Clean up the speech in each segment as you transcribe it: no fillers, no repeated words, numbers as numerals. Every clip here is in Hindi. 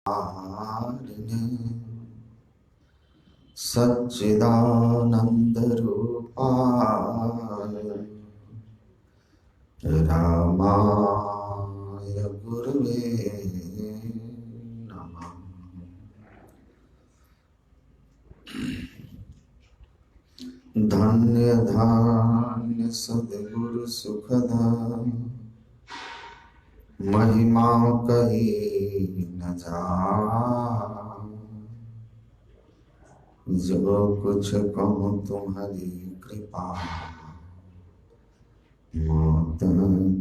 आरिणे सच्चिदानन्दरूपाय रामाय गुरवे नमः। धन्य धान्य सद्गुरु सुखदा महिमा कही न जाए। जो कुछ कहूँ तुम्हारी कृपा मौत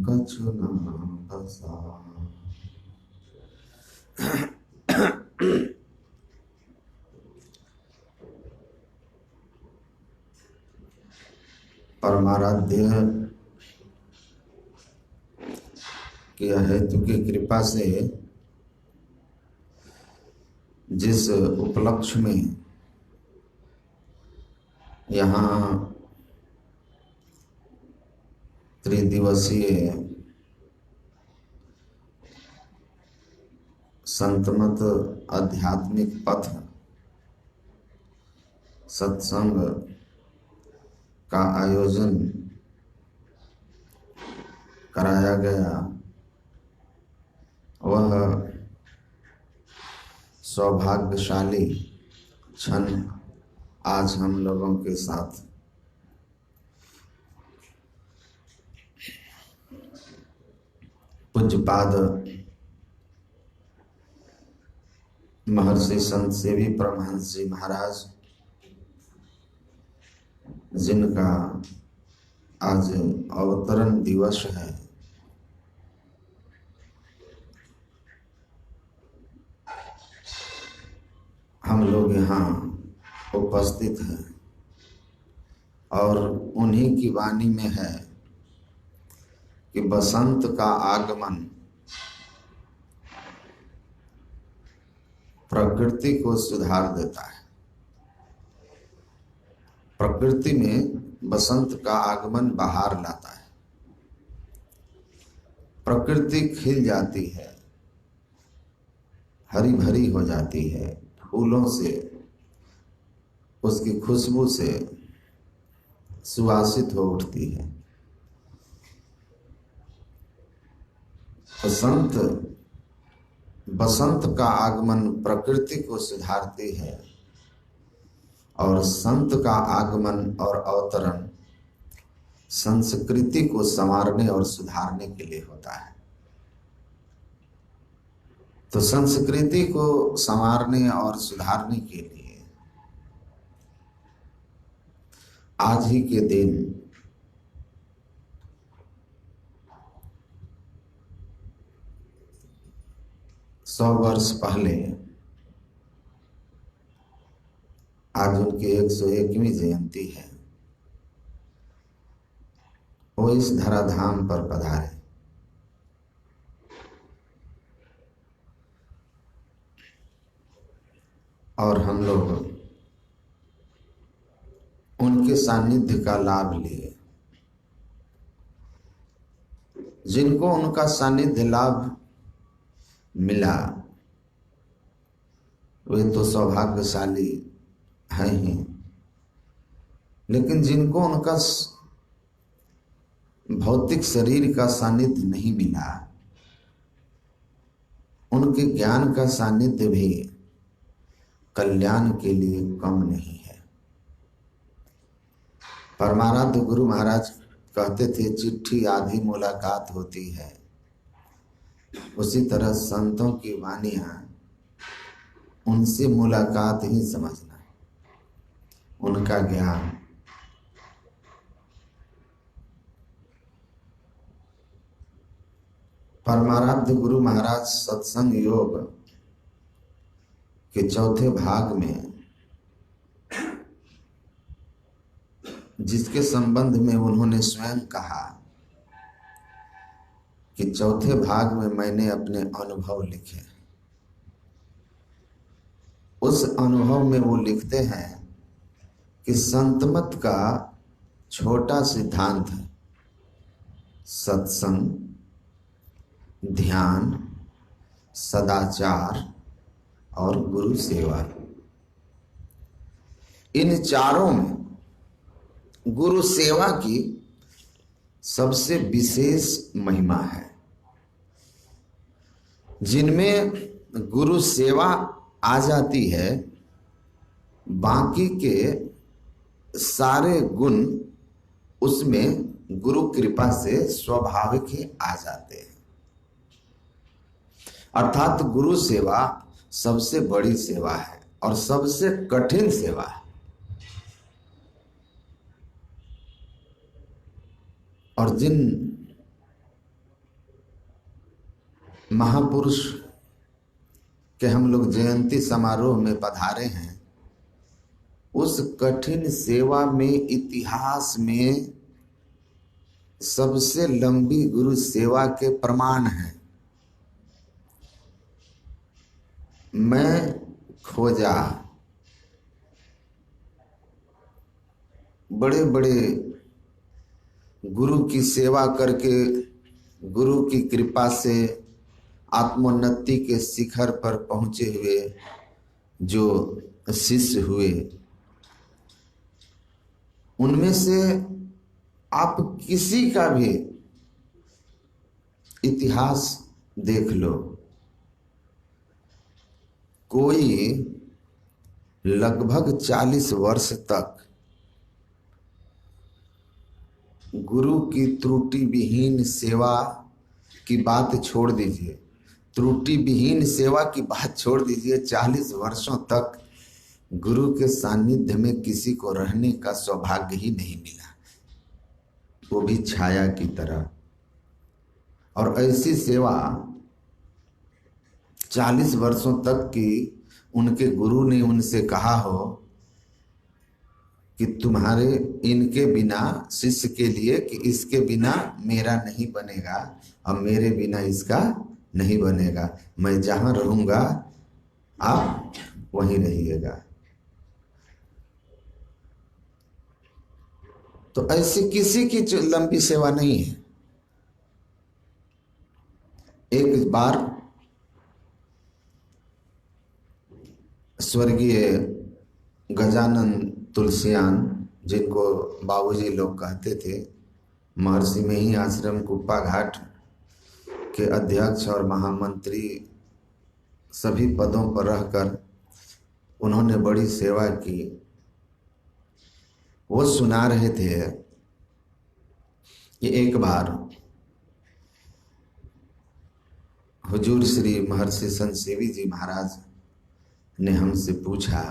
कछु न बसा। परमाराध्य की हेतु की कृपा से जिस उपलक्ष्य में यहाँ त्रिदिवसीय संतमत आध्यात्मिक पथ सत्संग का आयोजन कराया गया, वह सौभाग्यशाली क्षण आज हम लोगों के साथ पूज्यपाद महर्षि संत सेवी परमहंस जी महाराज, जिनका आज अवतरण दिवस है, हम लोग यहाँ उपस्थित हैं और उन्हीं की वाणी में है कि बसंत का आगमन प्रकृति को सुधार देता है। प्रकृति में बसंत का आगमन बाहर लाता है। प्रकृति खिल जाती है, हरी भरी हो जाती है, फूलों से, उसकी खुशबू से सुवासित हो उठती है। बसंत का आगमन प्रकृति को सुधारती है और संत का आगमन और अवतरण संस्कृति को संवारने और सुधारने के लिए होता है। तो संस्कृति को संवारने और सुधारने के लिए आज ही के दिन सौ वर्ष पहले आज उनकी 101वीं जयंती है, वो इस धराधाम पर पधारे। और हम लोग उनके सानिध्य का लाभ लिए। जिनको उनका सानिध्य लाभ मिला वे तो सौभाग्यशाली हैं ही, लेकिन जिनको उनका भौतिक शरीर का सानिध्य नहीं मिला, उनके ज्ञान का सानिध्य भी कल्याण के लिए कम नहीं है। परमाराध्य गुरु महाराज कहते थे, चिट्ठी आधी मुलाकात होती है। उसी तरह संतों की वाणियां, उनसे मुलाकात ही समझना, उनका ज्ञान। परमाराध्य गुरु महाराज सत्संग योग के चौथे भाग में, जिसके संबंध में उन्होंने स्वयं कहा कि चौथे भाग में मैंने अपने अनुभव लिखे। उस अनुभव में वो लिखते हैं कि संतमत का छोटा सिद्धांत है सत्संग, ध्यान, सदाचार और गुरु सेवा। इन चारों में गुरु सेवा की सबसे विशेष महिमा है। जिनमें गुरु सेवा आ जाती है, बाकी के सारे गुण उसमें गुरु कृपा से स्वाभाविक ही आ जाते हैं। अर्थात गुरु सेवा सबसे बड़ी सेवा है और सबसे कठिन सेवा है। और जिन महापुरुष के हम लोग जयंती समारोह में पधारे हैं, उस कठिन सेवा में इतिहास में सबसे लंबी गुरु सेवा के प्रमाण हैं। मैं खोजा, बड़े बड़े गुरु की सेवा करके गुरु की कृपा से आत्मोन्नति के शिखर पर पहुंचे हुए जो शिष्य हुए, उनमें से आप किसी का भी इतिहास देख लो, कोई लगभग 40 वर्ष तक गुरु की त्रुटि विहीन सेवा की बात छोड़ दीजिए, त्रुटि विहीन सेवा की बात छोड़ दीजिए, 40 वर्षों तक गुरु के सानिध्य में किसी को रहने का सौभाग्य ही नहीं मिला, वो भी छाया की तरह। और ऐसी सेवा 40 वर्षों तक की उनके गुरु ने उनसे कहा हो कि तुम्हारे इनके बिना शिष्य के लिए, कि इसके बिना मेरा नहीं बनेगा और मेरे बिना इसका नहीं बनेगा, मैं जहां रहूंगा आप वहीं रहिएगा। तो ऐसी किसी की लंबी सेवा नहीं है। एक बार स्वर्गीय गजानन तुलसियान, जिनको बाबूजी लोग कहते थे, महर्षि में ही आश्रम कुप्पा घाट के अध्यक्ष और महामंत्री सभी पदों पर रहकर उन्होंने बड़ी सेवा की। वो सुना रहे थे कि एक बार हुजूर श्री महर्षि संत सेवी जी महाराज ने हमसे पूछा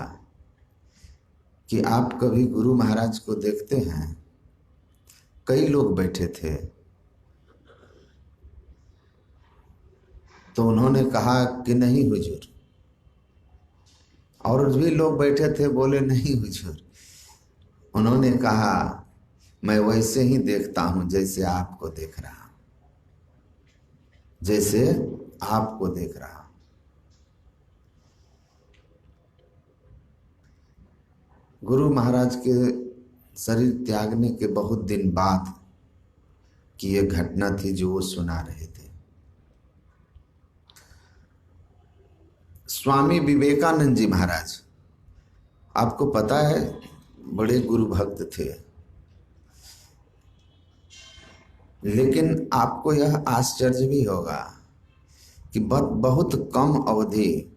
कि आप कभी गुरु महाराज को देखते हैं? कई लोग बैठे थे, तो उन्होंने कहा कि नहीं हुजूर। और भी लोग बैठे थे, बोले नहीं हुजूर। उन्होंने कहा मैं वैसे ही देखता हूं जैसे आपको देख रहा हूं, जैसे आपको देख रहा हूं। गुरु महाराज के शरीर त्यागने के बहुत दिन बाद की यह घटना थी जो वो सुना रहे थे। स्वामी विवेकानंद जी महाराज, आपको पता है, बड़े गुरु भक्त थे, लेकिन आपको यह आश्चर्य भी होगा कि बहुत कम अवधि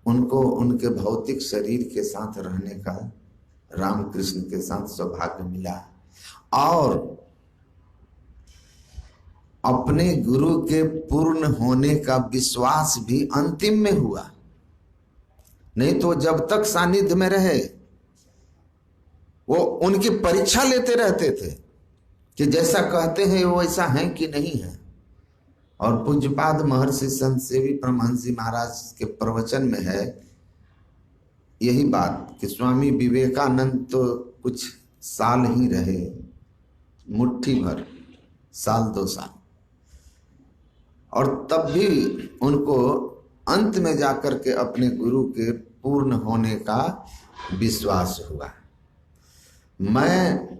उनको उनके भौतिक शरीर के साथ रहने का, रामकृष्ण के साथ सौभाग्य मिला। और अपने गुरु के पूर्ण होने का विश्वास भी अंतिम में हुआ। नहीं तो जब तक सानिध्य में रहे वो उनकी परीक्षा लेते रहते थे कि जैसा कहते हैं वो ऐसा है कि नहीं है। और पूज्यपाद महर्षि संत सेवी परमहंस जी महाराज के प्रवचन में है यही बात कि स्वामी विवेकानंद तो कुछ साल ही रहे, मुट्ठी भर, साल 2 साल, और तब भी उनको अंत में जाकर के अपने गुरु के पूर्ण होने का विश्वास हुआ। मैं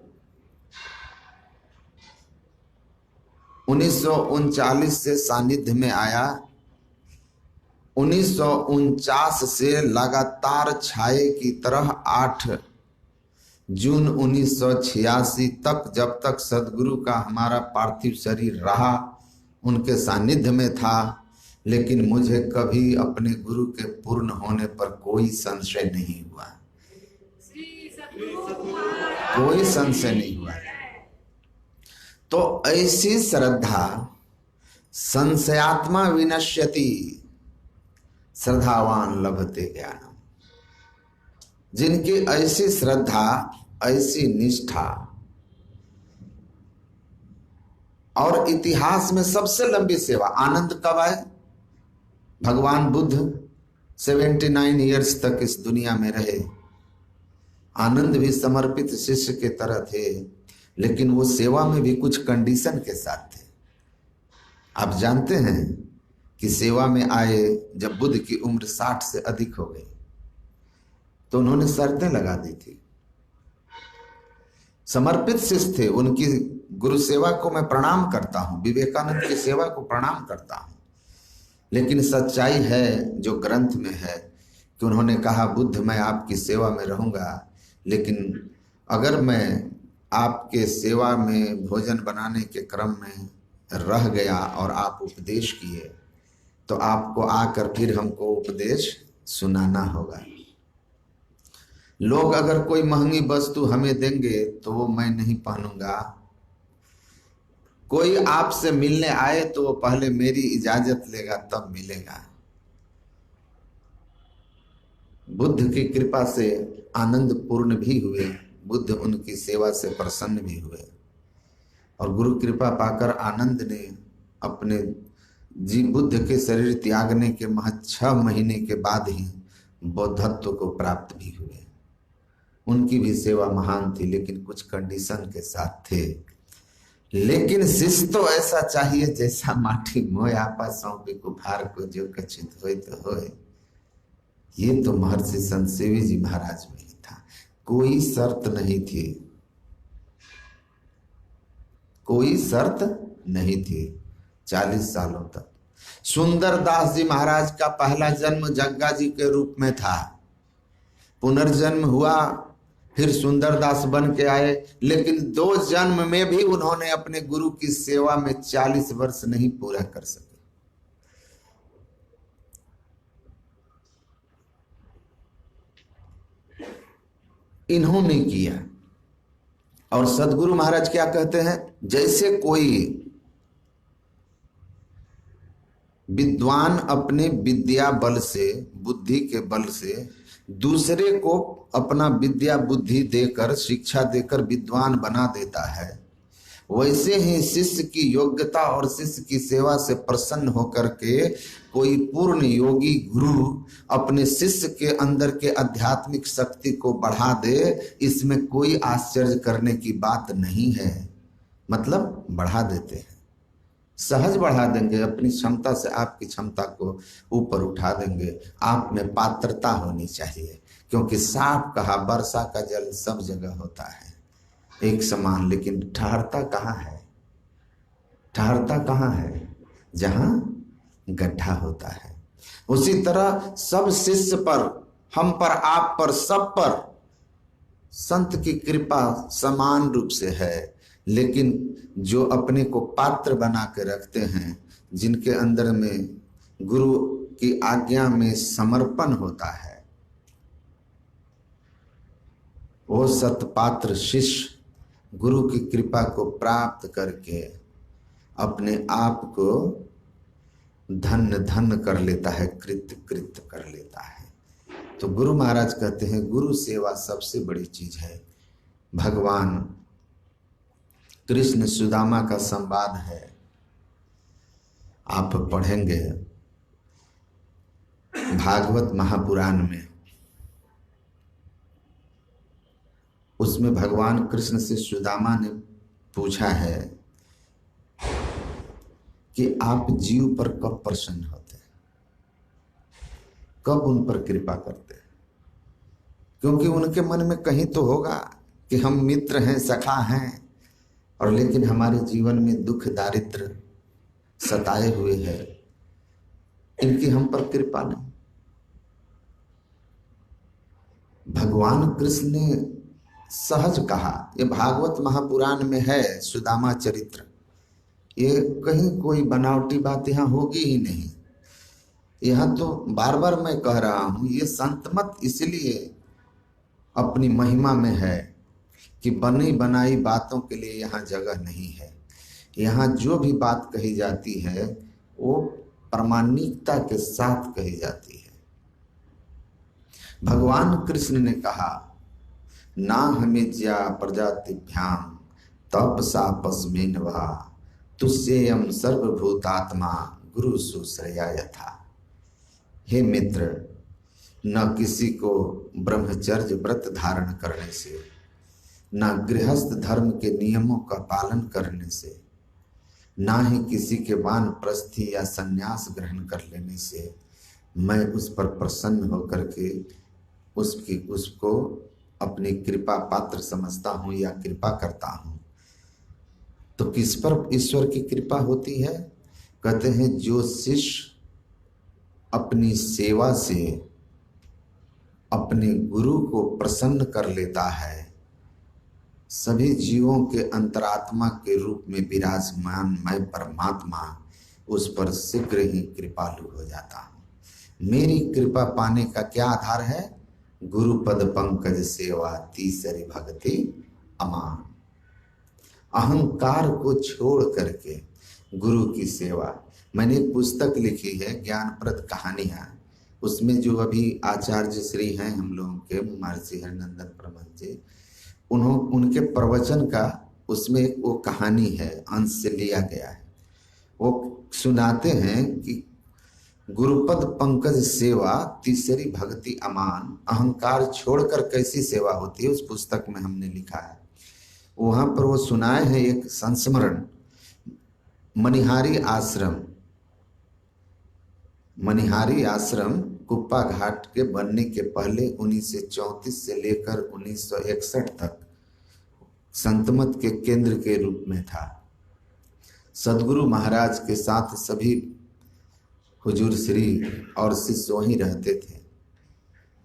1939 से सानिध्य में आया 1949 से लगातार छाये की तरह 8 जून 1986 तक, जब तक सदगुरु का हमारा पार्थिव शरीर रहा, उनके सानिध्य में था, लेकिन मुझे कभी अपने गुरु के पूर्ण होने पर कोई संशय नहीं हुआ, कोई संशय नहीं हुआ। तो ऐसी श्रद्धा, संशयात्मा विनश्यति श्रद्धावान लभते ज्ञानम, जिनकी ऐसी श्रद्धा, ऐसी निष्ठा, और इतिहास में सबसे लंबी सेवा, आनंद कब आए? भगवान बुद्ध 79 ईयर्स तक इस दुनिया में रहे। आनंद भी समर्पित शिष्य के तरह थे, लेकिन वो सेवा में भी कुछ कंडीशन के साथ थे। आप जानते हैं कि सेवा में आए जब बुद्ध की उम्र 60 से अधिक हो गई, तो उन्होंने शर्तें लगा दी थी। समर्पित शिष्य थे, उनकी गुरु सेवा को मैं प्रणाम करता हूं, विवेकानंद की सेवा को प्रणाम करता हूं, लेकिन सच्चाई है जो ग्रंथ में है कि उन्होंने कहा, बुद्ध मैं आपकी सेवा में रहूंगा, लेकिन अगर मैं आपके सेवा में भोजन बनाने के क्रम में रह गया और आप उपदेश किए, तो आपको आकर फिर हमको उपदेश सुनाना होगा। लोग अगर कोई महंगी वस्तु हमें देंगे तो वो मैं नहीं पहनूंगा। कोई आपसे मिलने आए तो वो पहले मेरी इजाजत लेगा तब मिलेगा। बुद्ध की कृपा से आनंद पूर्ण भी हुए, बुद्ध उनकी सेवा से प्रसन्न भी हुए, और गुरु कृपा पाकर आनंद ने अपने बुद्ध के शरीर त्यागने के महज 6 महीने के बाद ही बौद्धत्व को प्राप्त भी हुए। उनकी भी सेवा महान थी, लेकिन कुछ कंडीशन के साथ थे। लेकिन शिष्य तो ऐसा चाहिए जैसा माटी मोय आपा सौंपे कुभार को, जो कचित होय तो होय। ये तो महर्षि संत सेवी जी महाराज में ही था। कोई शर्त नहीं थी, कोई शर्त नहीं थी 40 सालों तक। सुंदर दास जी महाराज का पहला जन्म जग्गा जी के रूप में था, पुनर्जन्म हुआ, फिर सुंदरदास बन के आए, लेकिन 2 जन्म में भी उन्होंने अपने गुरु की सेवा में 40 वर्ष नहीं पूरा कर सके। इन्होंने किया। और सदगुरु महाराज क्या कहते हैं, जैसे कोई विद्वान अपने विद्या बल से, बुद्धि के बल से दूसरे को अपना विद्या बुद्धि देकर, शिक्षा देकर विद्वान बना देता है, वैसे ही शिष्य की योग्यता और शिष्य की सेवा से प्रसन्न होकर के कोई पूर्ण योगी गुरु अपने शिष्य के अंदर के आध्यात्मिक शक्ति को बढ़ा दे, इसमें कोई आश्चर्य करने की बात नहीं है। मतलब बढ़ा देते हैं, सहज बढ़ा देंगे, अपनी क्षमता से आपकी क्षमता को ऊपर उठा देंगे। आप में पात्रता होनी चाहिए, क्योंकि साफ कहा वर्षा का जल सब जगह होता है एक समान, लेकिन ठहरता कहाँ है? ठहरता कहाँ है? जहां गड्ढा होता है। उसी तरह सब शिष्य पर, हम पर, आप पर, सब पर संत की कृपा समान रूप से है, लेकिन जो अपने को पात्र बना के रखते हैं, जिनके अंदर में गुरु की आज्ञा में समर्पण होता है, वो सतपात्र शिष्य गुरु की कृपा को प्राप्त करके अपने आप को धन्य धन्य कर लेता है, कृत्य कृत्य कर लेता है। तो गुरु महाराज कहते हैं गुरु सेवा सबसे बड़ी चीज है। भगवान कृष्ण सुदामा का संवाद है, आप पढ़ेंगे भागवत महापुराण में। उसमें भगवान कृष्ण से सुदामा ने पूछा है कि आप जीव पर कब प्रसन्न होते, कब उन पर कृपा करते, क्योंकि उनके मन में कहीं तो होगा कि हम मित्र हैं, सखा हैं, और लेकिन हमारे जीवन में दुख दारिद्र सताए हुए है। इनकी हम पर कृपा नहीं। भगवान कृष्ण ने सहज कहा, ये भागवत महापुराण में है, सुदामा चरित्र, ये कहीं कोई बनावटी बात यहाँ होगी ही नहीं। यहाँ तो बार बार मैं कह रहा हूं, ये संत मत इसलिए अपनी महिमा में है कि बनी बनाई बातों के लिए यहाँ जगह नहीं है। यहाँ जो भी बात कही जाती है वो प्रामाणिकता के साथ कही जाती है। भगवान कृष्ण ने कहा, ना हमेज्या प्रजातिभ्याम तपसा पस्मेन वा तुष्येयम सर्वभूतात्मा गुरु सुश्रया यथा। हे मित्र, न किसी को ब्रह्मचर्य व्रत धारण करने से, न गृहस्थ धर्म के नियमों का पालन करने से, ना ही किसी के वानप्रस्थी या संन्यास ग्रहण कर लेने से मैं उस पर प्रसन्न होकर के उसको अपनी कृपा पात्र समझता हूँ या कृपा करता हूँ। तो किस पर ईश्वर की कृपा होती है? कहते हैं, जो शिष्य अपनी सेवा से अपने गुरु को प्रसन्न कर लेता है, सभी जीवों के अंतरात्मा के रूप में विराजमान मैं परमात्मा उस पर शीघ्र ही कृपालु हो जाता हूँ। मेरी कृपा पाने का क्या आधार है? गुरुपद पंकज सेवा तीसरी भक्ति अमान। अहंकार को छोड़ करके गुरु की सेवा। मैंने एक पुस्तक लिखी है, ज्ञानप्रद कहानियाँ। उसमें जो अभी आचार्य श्री हैं हम लोगों के, महर्षि हरिनंदन परमहंस जी, उनके प्रवचन का उसमें एक वो कहानी है, अंश से लिया गया है। वो सुनाते हैं कि गुरुपद पंकज सेवा तीसरी भक्ति अमान, अहंकार छोड़कर कैसी सेवा होती है, उस पुस्तक में हमने लिखा है। वहां पर वो सुनाए हैं एक संस्मरण। मनिहारी आश्रम कुप्पा घाट के बनने के पहले 1934 से लेकर 1961 तक संतमत के केंद्र के रूप में था। सदगुरु महाराज के साथ सभी हुजूर श्री और शिष्य वहीं रहते थे।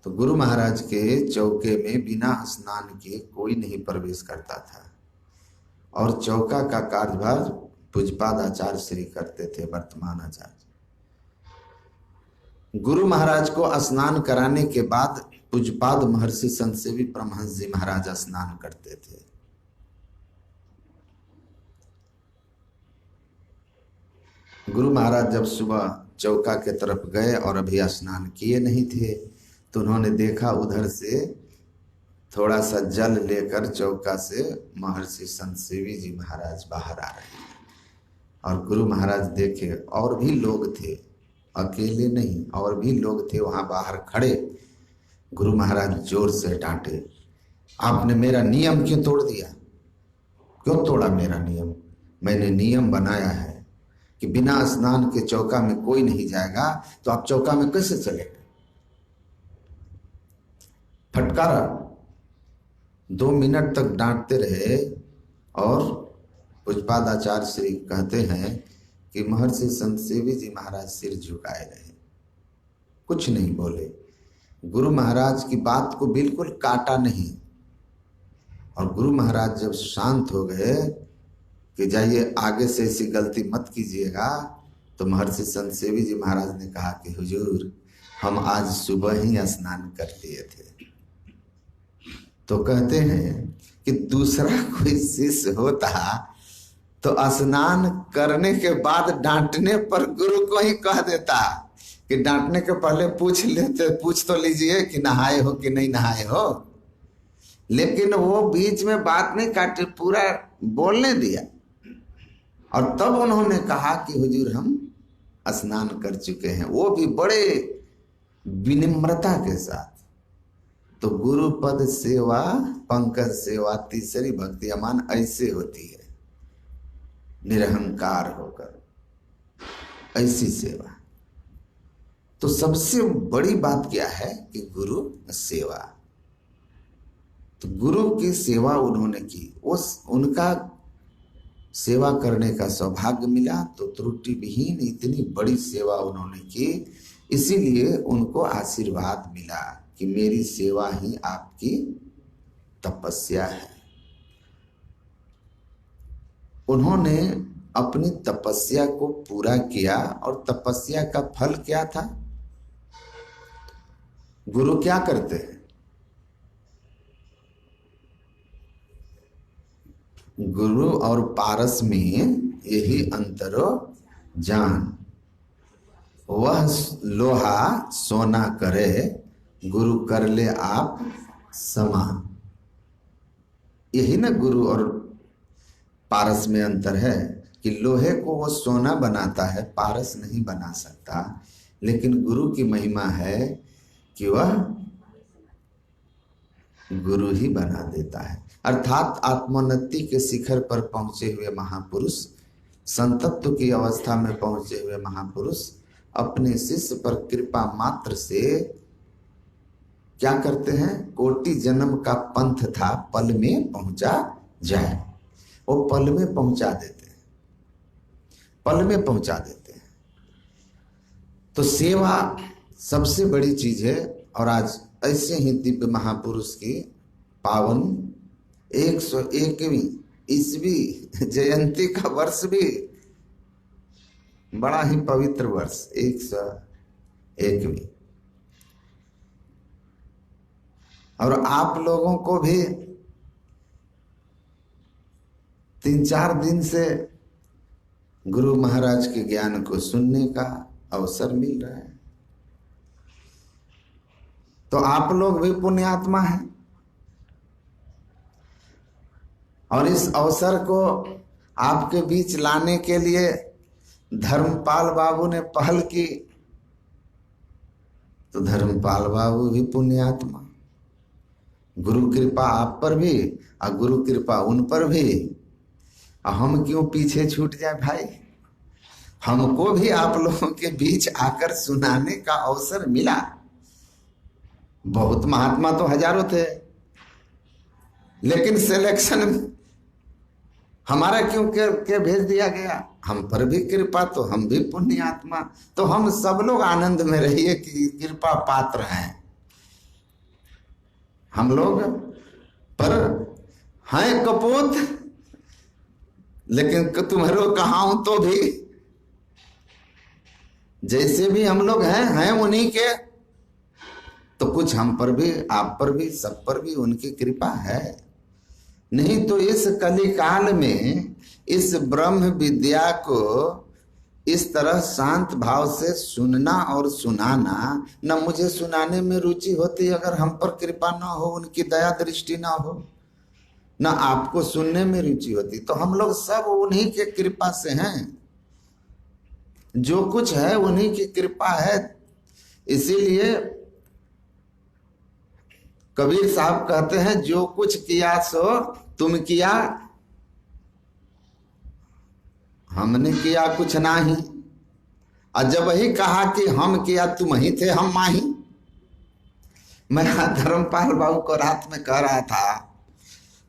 तो गुरु महाराज के चौके में बिना स्नान किए कोई नहीं प्रवेश करता था, और चौका का कार्यभार पूज्यपाद आचार्य श्री करते थे, वर्तमान आचार्य। गुरु महाराज को स्नान कराने के बाद पूज्यपाद महर्षि संतसेवी परमहंस जी महाराज स्नान करते थे। गुरु महाराज जब सुबह चौका के तरफ गए और अभी स्नान किए नहीं थे, तो उन्होंने देखा उधर से थोड़ा सा जल लेकर चौका से महर्षि संतसेवी जी महाराज बाहर आ रहे हैं। और गुरु महाराज देखे, और भी लोग थे, अकेले नहीं, और भी लोग थे वहां बाहर खड़े। गुरु महाराज जोर से डांटे, आपने मेरा नियम क्यों तोड़ दिया? क्यों तोड़ा मेरा नियम? मैंने नियम बनाया है कि बिना स्नान के चौका में कोई नहीं जाएगा, तो आप चौका में कैसे चलेंगे? फटकारा। 2 मिनट तक डांटते रहे, और पूज्यपाद आचार्य श्री कहते हैं कि महर्षि संतसेवी जी महाराज सिर झुकाए रहे, कुछ नहीं बोले। गुरु महाराज की बात को बिल्कुल काटा नहीं। और गुरु महाराज जब शांत हो गए कि जाइए आगे से ऐसी गलती मत कीजिएगा, तो महर्षि संतसेवी जी महाराज ने कहा कि हुजूर, हम आज सुबह ही स्नान कर लिए थे। तो कहते हैं कि दूसरा कोई शिष्य होता तो स्नान करने के बाद डांटने पर गुरु को ही कह देता कि डांटने के पहले पूछ तो लीजिए कि नहाए हो कि नहीं नहाए हो। लेकिन वो बीच में बात नहीं काटे, पूरा बोलने दिया। और तब उन्होंने कहा कि हुजूर, हम स्नान कर चुके हैं, वो भी बड़े विनम्रता के साथ। तो गुरुपद सेवा पंकज सेवा तीसरी भक्ति अमान ऐसे होती है, निरहंकार होकर, ऐसी सेवा। तो सबसे बड़ी बात क्या है कि गुरु सेवा। तो गुरु की सेवा उन्होंने की, उनका सेवा करने का सौभाग्य मिला, तो त्रुटि विहीन इतनी बड़ी सेवा उन्होंने की, इसीलिए उनको आशीर्वाद मिला कि मेरी सेवा ही आपकी तपस्या है। उन्होंने अपनी तपस्या को पूरा किया, और तपस्या का फल क्या था? गुरु क्या करते हैं? गुरु और पारस में यही अंतरो जान। वह लोहा सोना करे, गुरु कर ले आप समान। यही ना गुरु और पारस में अंतर है कि लोहे को वो सोना बनाता है, पारस नहीं बना सकता, लेकिन गुरु की महिमा है कि वह गुरु ही बना देता है। अर्थात आत्मोन्नति के शिखर पर पहुंचे हुए महापुरुष, संतत्व की अवस्था में पहुंचे हुए महापुरुष अपने शिष्य पर कृपा मात्र से क्या करते हैं? कोटि जन्म का पंथ था, पल में पहुंचा जाए, वो पल में पहुंचा देते हैं, पल में पहुंचा देते हैं। तो सेवा सबसे बड़ी चीज है। और आज ऐसे ही दिव्य महापुरुष की पावन 101वीं ईस्वी जयंती का वर्ष भी बड़ा ही पवित्र वर्ष, 101वीं। और आप लोगों को भी 3-4 दिन से गुरु महाराज के ज्ञान को सुनने का अवसर मिल रहा है, तो आप लोग भी पुण्यात्मा हैं। और इस अवसर को आपके बीच लाने के लिए धर्मपाल बाबू ने पहल की, तो धर्मपाल बाबू भी पुण्यात्मा। गुरु कृपा आप पर भी और गुरु कृपा उन पर भी। हम क्यों पीछे छूट जाए भाई? हमको भी आप लोगों के बीच आकर सुनाने का अवसर मिला। बहुत महात्मा तो हजारों थे, लेकिन सिलेक्शन हमारा क्यों के भेज दिया गया? हम पर भी कृपा, तो हम भी पुण्यात्मा। तो हम सब लोग आनंद में रहिए कि कृपा पात्र हैं हम लोग। पर हैं कपूत, लेकिन तुम्हारो कहां तो भी जैसे भी हम लोग हैं उन्हीं के। तो कुछ हम पर भी, आप पर भी, सब पर भी उनकी कृपा है। नहीं तो इस कलिकाल में इस ब्रह्म विद्या को इस तरह शांत भाव से सुनना और सुनाना, न मुझे सुनाने में रुचि होती अगर हम पर कृपा ना हो, उनकी दया दृष्टि ना हो, न आपको सुनने में रुचि होती। तो हम लोग सब उन्हीं के कृपा से हैं, जो कुछ है उन्हीं की कृपा है। इसीलिए कबीर साहब कहते हैं, जो कुछ किया सो तुम किया, हमने किया कुछ नहीं। और जब वही कहा कि हम किया तुम ही थे हम माही। मैं धर्मपाल बाबू को रात में कह रहा था,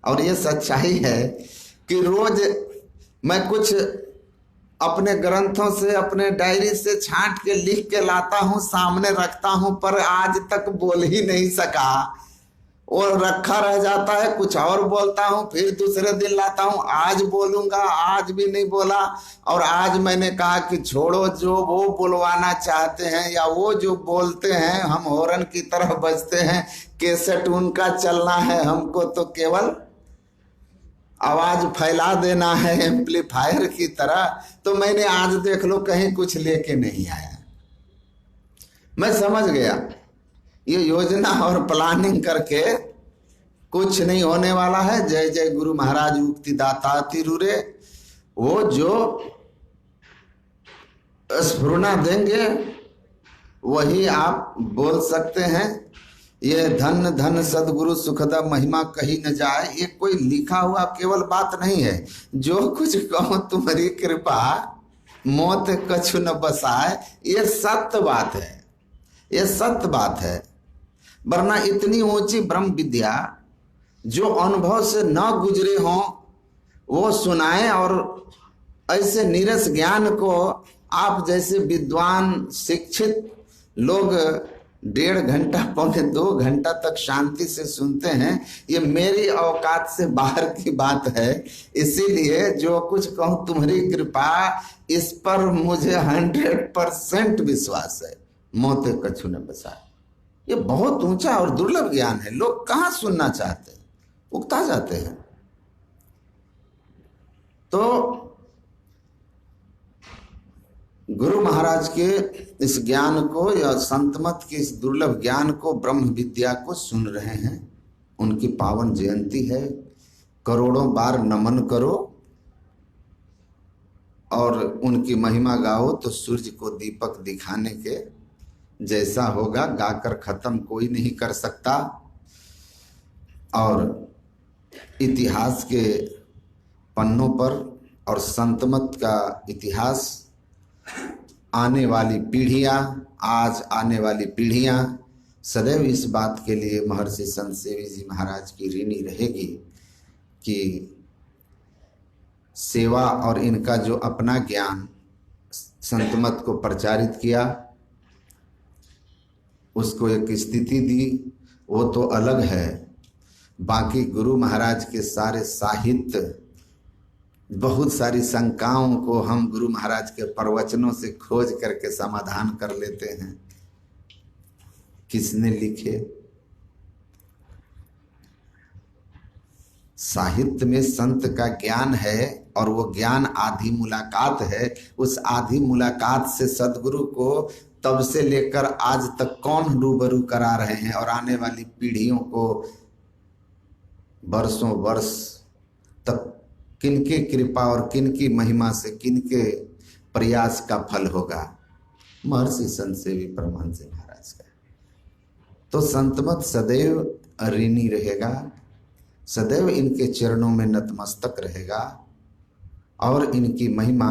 और ये सच्चाई है कि रोज मैं कुछ अपने ग्रंथों से, अपने डायरी से छांट के लिख के लाता हूं, सामने रखता हूं, पर आज तक बोल ही नहीं सका। और रखा रह जाता है, कुछ और बोलता हूं, फिर दूसरे दिन लाता हूं, आज बोलूंगा, आज भी नहीं बोला। और आज मैंने कहा कि छोड़ो, जो वो बुलवाना चाहते हैं या वो जो बोलते हैं, हम हॉर्न की तरह बजते हैं, कैसेट उनका चलना है, हमको तो केवल आवाज फैला देना है एम्पलीफायर की तरह। तो मैंने आज देख लो कहीं कुछ लेके नहीं आया। मैं समझ गया ये योजना और प्लानिंग करके कुछ नहीं होने वाला है। जय जय गुरु महाराज उक्ति दाता तिरुरे, वो जो स्फुरना देंगे वही आप बोल सकते हैं। ये धन धन सदगुरु सुखदा महिमा कही न जाए, ये कोई लिखा हुआ केवल बात नहीं है। जो कुछ कहो तुम्हारी कृपा, मौत कछु न बसाए, ये सत्य बात है, ये सत्य बात है। वरना इतनी ऊंची ब्रह्म विद्या जो अनुभव से न गुजरे हों, वो सुनाए। और ऐसे नीरस ज्ञान को आप जैसे विद्वान शिक्षित लोग 1.5 घंटा पौने 2 घंटा तक शांति से सुनते हैं, ये मेरी औकात से बाहर की बात है। इसीलिए जो कुछ कहूं तुम्हारी कृपा, इस पर मुझे 100% विश्वास है। मोते कछु न बसा। ये बहुत ऊंचा और दुर्लभ ज्ञान है, लोग कहां सुनना चाहते हैं, उकता जाते हैं। तो गुरु महाराज के इस ज्ञान को या संतमत के इस दुर्लभ ज्ञान को, ब्रह्म विद्या को सुन रहे हैं। उनकी पावन जयंती है, करोड़ों बार नमन करो और उनकी महिमा गाओ तो सूर्य को दीपक दिखाने के जैसा होगा। गाकर खत्म कोई नहीं कर सकता। और इतिहास के पन्नों पर और संतमत का इतिहास आने वाली पीढ़ियां, आज आने वाली पीढ़ियां सदैव इस बात के लिए महर्षि संत सेवी जी महाराज की ऋणी रहेगी कि सेवा और इनका जो अपना ज्ञान संतमत को प्रचारित किया, उसको एक स्थिति दी, वो तो अलग है। बाकी गुरु महाराज के सारे साहित्य, बहुत सारी शंकाओं को हम गुरु महाराज के प्रवचनों से खोज करके समाधान कर लेते हैं। किसने लिखे? साहित्य में संत का ज्ञान है और वो ज्ञान आधी मुलाकात है। उस आधी मुलाकात से सदगुरु को तब से लेकर आज तक कौन रूबरू करा रहे हैं, और आने वाली पीढ़ियों को वर्षों वर्ष तक किनके कृपा और किनकी महिमा से, किनके प्रयास का फल होगा? महर्षि संत सेवी परमहंस महाराज का। तो संतमत सदैव ऋणी रहेगा, सदैव इनके चरणों में नतमस्तक रहेगा और इनकी महिमा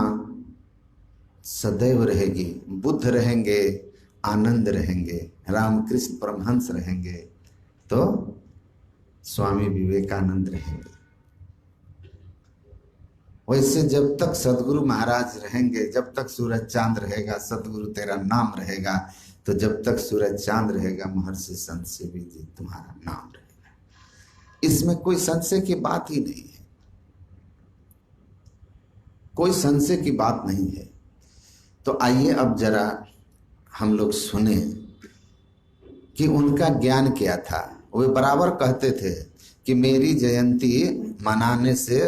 सदैव रहेगी। बुद्ध रहेंगे, आनंद रहेंगे, रामकृष्ण परमहंस रहेंगे, तो स्वामी विवेकानंद रहेंगे। वैसे जब तक सदगुरु महाराज रहेंगे, जब तक सूरज चांद रहेगा, सदगुरु तेरा नाम रहेगा, तो जब तक सूरज चांद रहेगा महर्षि संत सेवी जी तुम्हारा नाम रहेगा। इसमें कोई संशय की बात ही नहीं है, कोई संशय की बात नहीं है। तो आइए अब जरा हम लोग सुने कि उनका ज्ञान क्या था। वे बराबर कहते थे कि मेरी जयंती मनाने से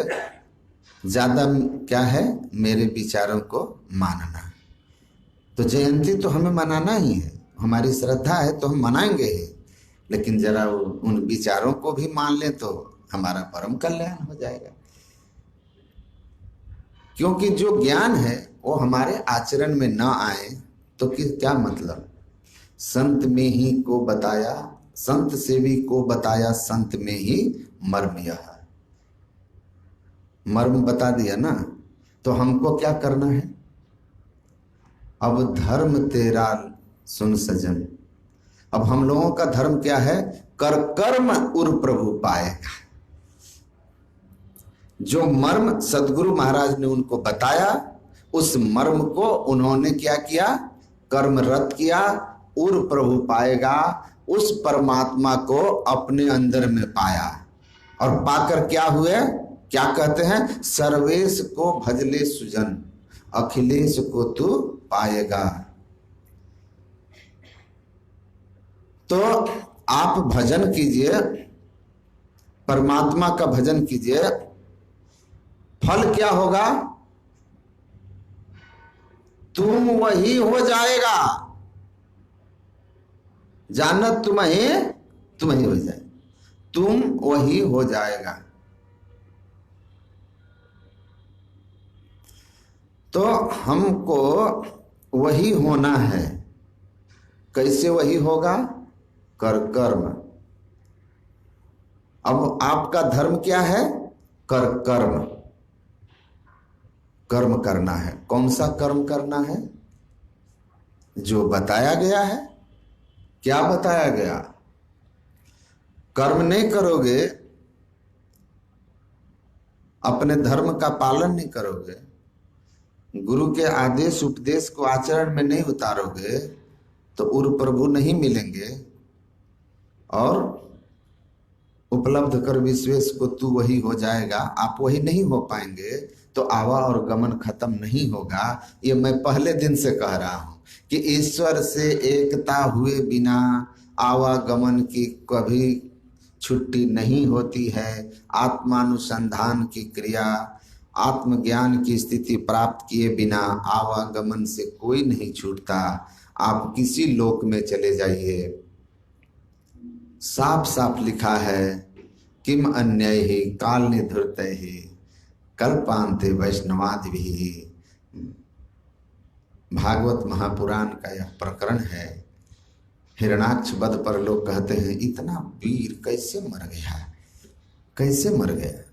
ज्यादा क्या है, मेरे विचारों को मानना। तो जयंती तो हमें मनाना ही है, हमारी श्रद्धा है तो हम मनाएंगे ही, लेकिन जरा उन विचारों को भी मान लें तो हमारा परम कल्याण हो जाएगा। क्योंकि जो ज्ञान है वो हमारे आचरण में न आए तो क्या मतलब? संत में ही को बताया, संत सेवी को बताया, संत में ही मर्म यह। मर्म बता दिया ना, तो हमको क्या करना है? अब धर्म तेरा सुन सजन। अब हम लोगों का धर्म क्या है? कर कर्म उर प्रभु पाएगा। जो मर्म सदगुरु महाराज ने उनको बताया, उस मर्म को उन्होंने क्या किया? कर्मरत किया। उर प्रभु पाएगा, उस परमात्मा को अपने अंदर में पाया। और पाकर क्या हुए? क्या कहते हैं? सर्वेश को भजले सुजन, अखिलेश को तू पाएगा। तो आप भजन कीजिए, परमात्मा का भजन कीजिए। फल क्या होगा? तुम वही हो जाएगा। जानत तुम्हें हो जाए, तुम वही हो जाएगा। तो हमको वही होना है। कैसे वही होगा? कर कर्म। अब आपका धर्म क्या है? कर कर्म। कर्म करना है। कौन सा कर्म करना है? जो बताया गया है। क्या बताया गया? कर्म नहीं करोगे अपने धर्म का पालन नहीं करोगे, गुरु के आदेश उपदेश को आचरण में नहीं उतारोगे तो उर प्रभु नहीं मिलेंगे और उपलब्ध कर विश्वेश को तू वही हो जाएगा, आप वही नहीं हो पाएंगे तो आवा और गमन खत्म नहीं होगा। ये मैं पहले दिन से कह रहा हूं कि ईश्वर से एकता हुए बिना आवागमन की कभी छुट्टी नहीं होती है। आत्मानुसंधान की क्रिया, आत्मज्ञान की स्थिति प्राप्त किए बिना आवागमन से कोई नहीं छूटता। आप किसी लोक में चले जाइए, साफ साफ लिखा है किम अन्यय ही काल निधुरत ही कल्पांते वैष्णवादि भी। भागवत महापुराण का यह प्रकरण है। हिरणाक्ष वध पर लोग कहते हैं इतना वीर कैसे मर गया, कैसे मर गया।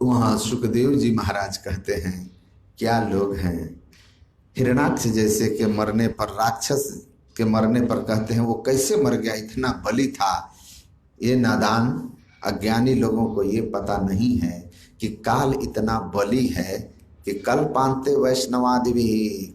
वहां सुखदेव जी महाराज कहते हैं क्या लोग हैं, हिरणाक्ष जैसे के मरने पर, राक्षस के मरने पर कहते हैं वो कैसे मर गया, इतना बली था। ये नादान अज्ञानी लोगों को ये पता नहीं है कि काल इतना बली है कि कल पांते वैष्णवादि भी,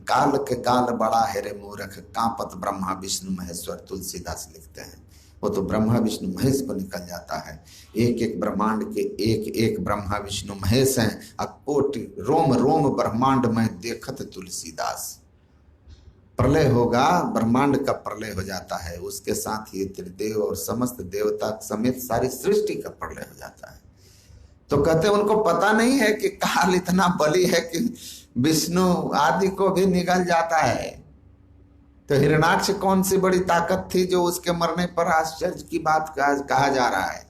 काल के काल बड़ा है रे मूर्ख, कांपत ब्रह्मा विष्णु महेश्वर। तुलसीदास लिखते हैं वो तो ब्रह्मा विष्णु महेश को निकल जाता है। एक एक ब्रह्मांड के एक एक ब्रह्मा विष्णु महेश हैं, अकोटि रोम रोम ब्रह्मांड में देखत तुलसीदास। प्रलय होगा, ब्रह्मांड का प्रलय हो जाता है, उसके साथ ही त्रिदेव और समस्त देवता समेत सारी सृष्टि का प्रलय हो जाता है। तो कहते हैं उनको पता नहीं है कि काल इतना बली है कि विष्णु आदि को भी निगल जाता है। तो हिरणाक्ष कौन सी बड़ी ताकत थी जो उसके मरने पर आश्चर्य की बात कहा जा रहा है।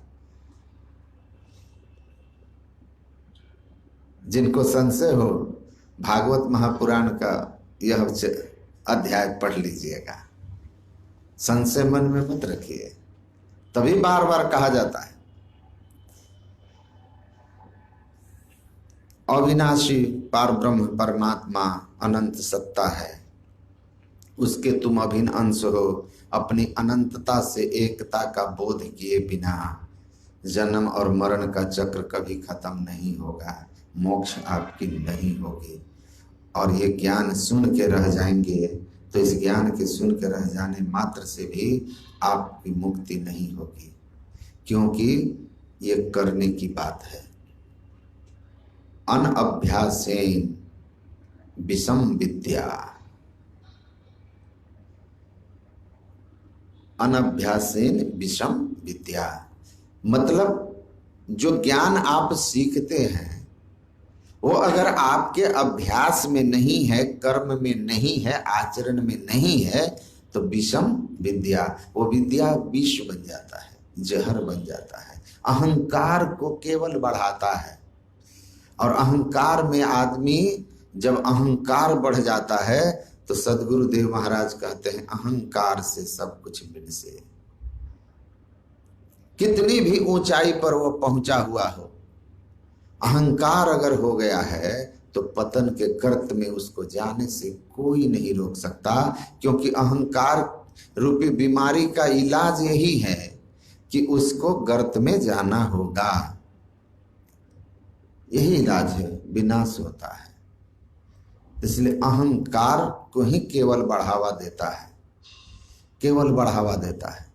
जिनको संशय हो भागवत महापुराण का यह अध्याय पढ़ लीजिएगा, संशय मन में मत रखिए, तभी बार बार कहा जाता है। अविनाशी पार ब्रह्म परमात्मा अनंत सत्ता है, उसके तुम अभिन्न अंश हो। अपनी अनंतता से एकता का बोध किए बिना जन्म और मरण का चक्र कभी खत्म नहीं होगा, मोक्ष आपकी नहीं होगी। और ये ज्ञान सुन के रह जाएंगे तो इस ज्ञान के सुन के रह जाने मात्र से भी आपकी मुक्ति नहीं होगी, क्योंकि ये करने की बात है। अनअभ्यासेन विषम विद्या, अनभ्यासेन विषम विद्या मतलब जो ज्ञान आप सीखते हैं वो अगर आपके अभ्यास में नहीं है, कर्म में नहीं है, आचरण में नहीं है तो विषम विद्या, वो विद्या विष बन जाता है, जहर बन जाता है, अहंकार को केवल बढ़ाता है। और अहंकार में आदमी जब अहंकार बढ़ जाता है तो सदगुरुदेव महाराज कहते हैं अहंकार से सब कुछ बिनसे। कितनी भी ऊंचाई पर वो पहुंचा हुआ हो, अहंकार अगर हो गया है तो पतन के गर्त में उसको जाने से कोई नहीं रोक सकता, क्योंकि अहंकार रूपी बीमारी का इलाज यही है कि उसको गर्त में जाना होगा। यही इलाज है, विनाश होता है। इसलिए अहंकार को ही केवल बढ़ावा देता है, केवल बढ़ावा देता है।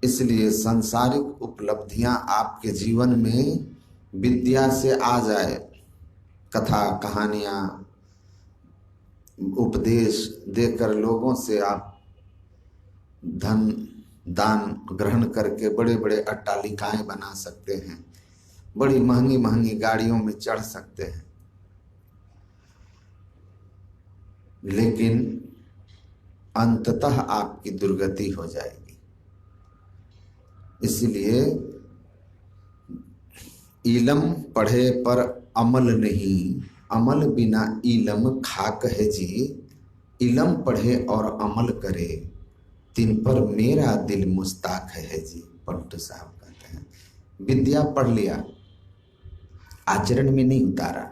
इसलिए सांसारिक उपलब्धियां आपके जीवन में विद्या से आ जाए, कथा कहानियां उपदेश देकर लोगों से आप धन दान ग्रहण करके बड़े बड़े अट्टालिकाएं बना सकते हैं, बड़ी महंगी महंगी गाड़ियों में चढ़ सकते हैं, लेकिन अंततः आपकी दुर्गति हो जाएगी। इसलिए इलम पढ़े पर अमल नहीं, अमल बिना इलम खाक है जी। इलम पढ़े और अमल करे तिन पर मेरा दिल मुस्ताक है जी। पंटू साहब कहते हैं विद्या पढ़ लिया, आचरण में नहीं उतारा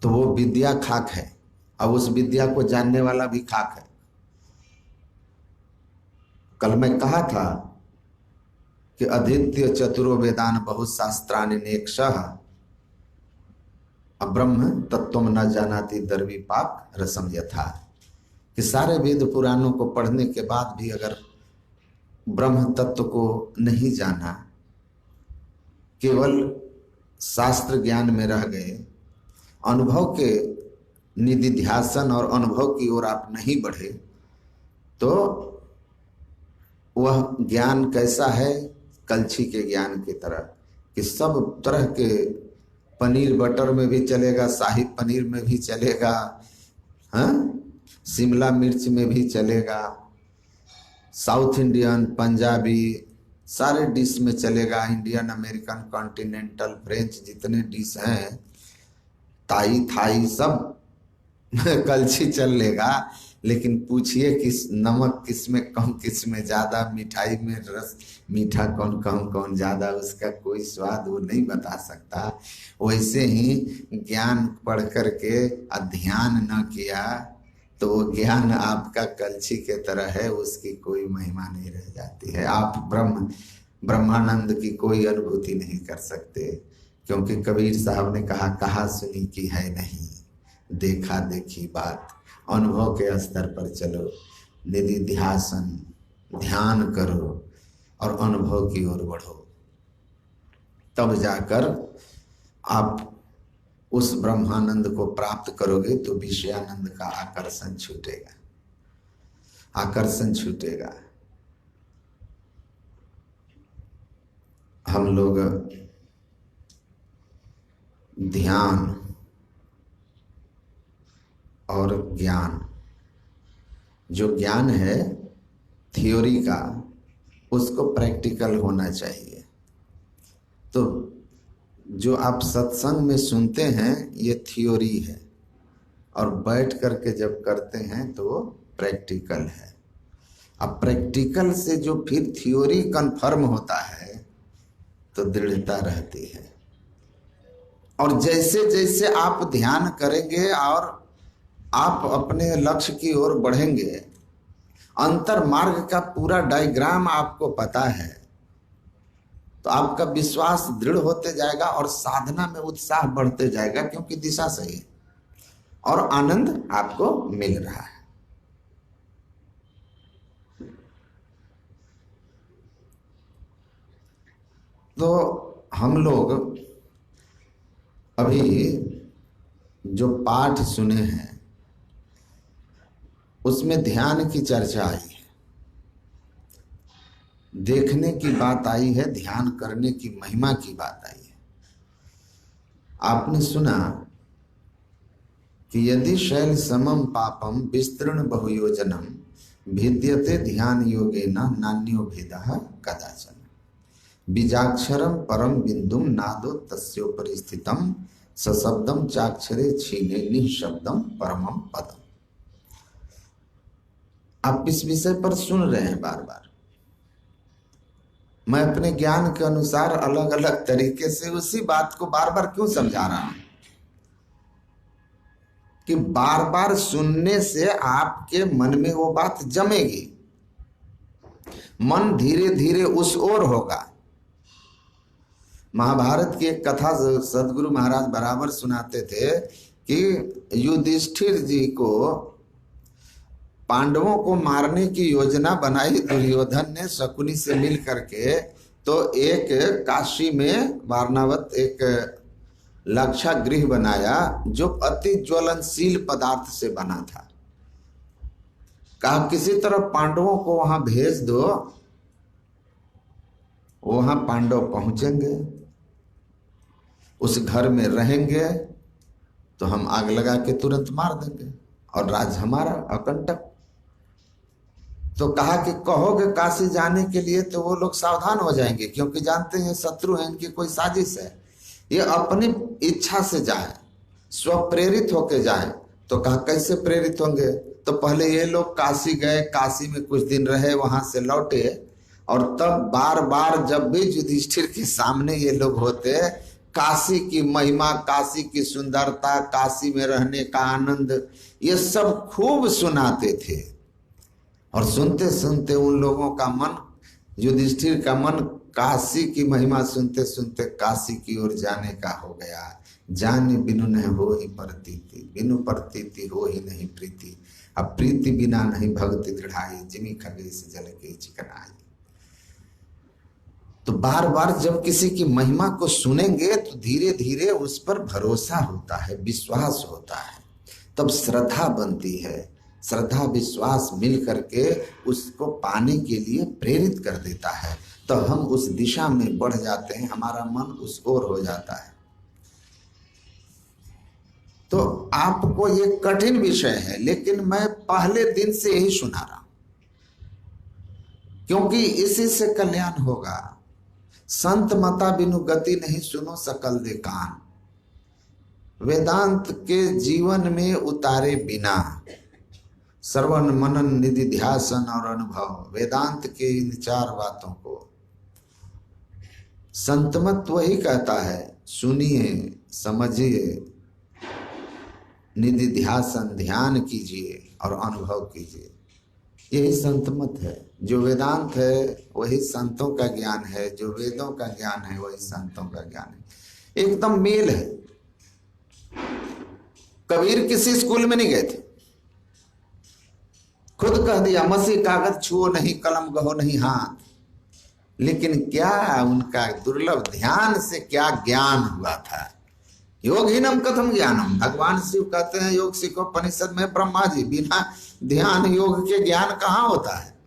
तो वो विद्या खाक है, अब उस विद्या को जानने वाला भी खाक है। कल मैं कहा था कि अधीत्य चतुरो वेदान बहुशास्त्राणि नेक्षः अब्रह्म तत्त्वम न जानाति दर्विपाक रसम यथा, कि सारे वेद पुराणों को पढ़ने के बाद भी अगर ब्रह्म तत्व को नहीं जाना, केवल शास्त्र ज्ञान में रह गए, अनुभव के निधिध्यासन और अनुभव की ओर आप नहीं बढ़े, तो वह ज्ञान कैसा है? कलछी के ज्ञान की तरह, कि सब तरह के पनीर बटर में भी चलेगा, शाही पनीर में भी चलेगा, हाँ, शिमला मिर्च में भी चलेगा, साउथ इंडियन, पंजाबी, सारे डिश में चलेगा, इंडियन, अमेरिकन, कॉन्टिनेंटल, फ्रेंच, जितने डिश हैं, ताई, थाई, सब कलछी चल लेगा। लेकिन पूछिए किस नमक किस में कम, किस में ज्यादा, मिठाई में रस मीठा कौन कम कौन ज्यादा, उसका कोई स्वाद वो नहीं बता सकता। वैसे ही ज्ञान पढ़ करके ध्यान न किया तो वो ज्ञान आपका कलछी के तरह है, उसकी कोई महिमा नहीं रह जाती है। आप ब्रह्मानंद की कोई अनुभूति नहीं कर सकते, क्योंकि कबीर साहब ने कहा सुनी की है नहीं, देखा देखी बात। अनुभव के स्तर पर चलो, निधिध्यासन, ध्यान करो और अनुभव की ओर बढ़ो, तब जाकर आप उस ब्रह्मानंद को प्राप्त करोगे। तो विषयानंद का आकर्षण छूटेगा, आकर्षण छूटेगा। हम लोग ध्यान और ज्ञान, जो ज्ञान है थ्योरी का, उसको प्रैक्टिकल होना चाहिए। तो जो आप सत्संग में सुनते हैं ये थ्योरी है, और बैठ करके जब करते हैं तो वो प्रैक्टिकल है। अब प्रैक्टिकल से जो फिर थ्योरी कंफर्म होता है तो दृढ़ता रहती है। और जैसे जैसे आप ध्यान करेंगे और आप अपने लक्ष्य की ओर बढ़ेंगे, अंतर मार्ग का पूरा डायग्राम आपको पता है, तो आपका विश्वास दृढ़ होते जाएगा और साधना में उत्साह बढ़ते जाएगा, क्योंकि दिशा सही है और आनंद आपको मिल रहा है। तो हम लोग अभी जो पाठ सुने हैं उसमें ध्यान की चर्चा आई है, देखने की बात आई है, ध्यान करने की महिमा की बात आई है। आपने सुना कि यदि शैल समम पापम विस्तृण बहुयोजनम भिद्यते ध्यान योगेन नान्यो भेदः कदाचन बीजाक्षरम परम बिंदुम नादो तस्योपरि स्थितम सशब्दम चाक्षरे छीने निःशब्दम परमम पदम। आप इस विषय पर सुन रहे हैं बार बार। मैं अपने ज्ञान के अनुसार अलग अलग तरीके से उसी बात को बार बार क्यों समझा रहा हूं कि बार बार सुनने से आपके मन में वो बात जमेगी, मन धीरे धीरे उस ओर होगा। महाभारत की एक कथा सदगुरु महाराज बराबर सुनाते थे कि युधिष्ठिर जी को पांडवों को मारने की योजना बनाई दुर्योधन ने शकुनी से मिल करके, तो एक काशी में वारणावत एक लाक्षागृह बनाया जो अति ज्वलनशील पदार्थ से बना था। कहा किसी तरह पांडवों को वहां भेज दो, वहां पांडव पहुंचेंगे, उस घर में रहेंगे तो हम आग लगा के तुरंत मार देंगे और राज हमारा अकंटक। तो कहा कि कहोगे काशी जाने के लिए तो वो लोग सावधान हो जाएंगे, क्योंकि जानते हैं शत्रु है, इनकी कोई साजिश है, ये अपनी इच्छा से जाए, स्वप्रेरित होके जाए। तो कहा कैसे प्रेरित होंगे? तो पहले ये लोग काशी गए, काशी में कुछ दिन रहे, वहां से लौटे, और तब बार बार जब भी युधिष्ठिर के सामने ये लोग होते, काशी की महिमा, काशी की सुंदरता, काशी में रहने का आनंद, ये सब खूब सुनाते थे। और सुनते सुनते उन लोगों का मन, युधिष्ठिर का मन काशी की महिमा सुनते सुनते काशी की ओर जाने का हो गया। जाने बिनु न हो ही प्रतीति, बिनु प्रतीति हो ही नहीं प्रीति। अब प्रीति बिना नहीं भक्ति दृढ़ाई, जिमी खगेश जल के चिकनाई। तो बार बार जब किसी की महिमा को सुनेंगे तो धीरे धीरे उस पर भरोसा होता है, विश्वास होता है, तब श्रद्धा बनती है। श्रद्धा विश्वास मिल करके उसको पाने के लिए प्रेरित कर देता है, तो हम उस दिशा में बढ़ जाते हैं, हमारा मन उस ओर हो जाता है। तो आपको ये कठिन विषय है, लेकिन मैं पहले दिन से यही सुना रहा हूं, क्योंकि इसी से कल्याण होगा। संत मता बिनु गति नहीं, सुनो सकल दे कान। वेदांत के जीवन में उतारे बिना श्रवण मनन निधि ध्यासन और अनुभव, वेदांत के इन 4 बातों को संतमत वही कहता है, सुनिए समझिए, निधि ध्यासन ध्यान कीजिए और अनुभव कीजिए। यही संतमत है। जो वेदांत है वही संतों का ज्ञान है, जो वेदों का ज्ञान है वही संतों का ज्ञान है, एकदम मेल है। कबीर किसी स्कूल में नहीं गए थे, खुद कह दिया मसीह कागज छुओ नहीं, कलम गहो नहीं हाथ। लेकिन क्या उनका दुर्लभ ध्यान से क्या ज्ञान हुआ था। योगहीनम कथम ज्ञानम, भगवान शिव कहते हैं योग सीखो उपनिषद में ब्रह्मा जी, बिना ध्यान योग के ज्ञान कहां होता है,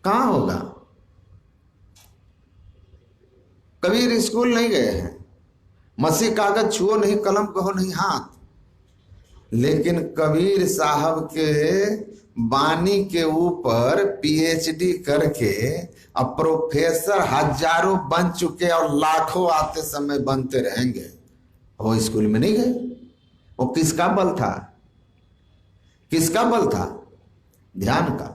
कहां होगा। कबीर स्कूल नहीं गए हैं, मसीह कागज छुओ नहीं, कलम कहो नहीं हाथ। लेकिन कबीर साहब के बानी के ऊपर पीएचडी करके अब प्रोफेसर हजारों बन चुके और लाखों आते समय बनते रहेंगे। वो स्कूल में नहीं गए। वो किसका बल था, किसका बल था? ध्यान का।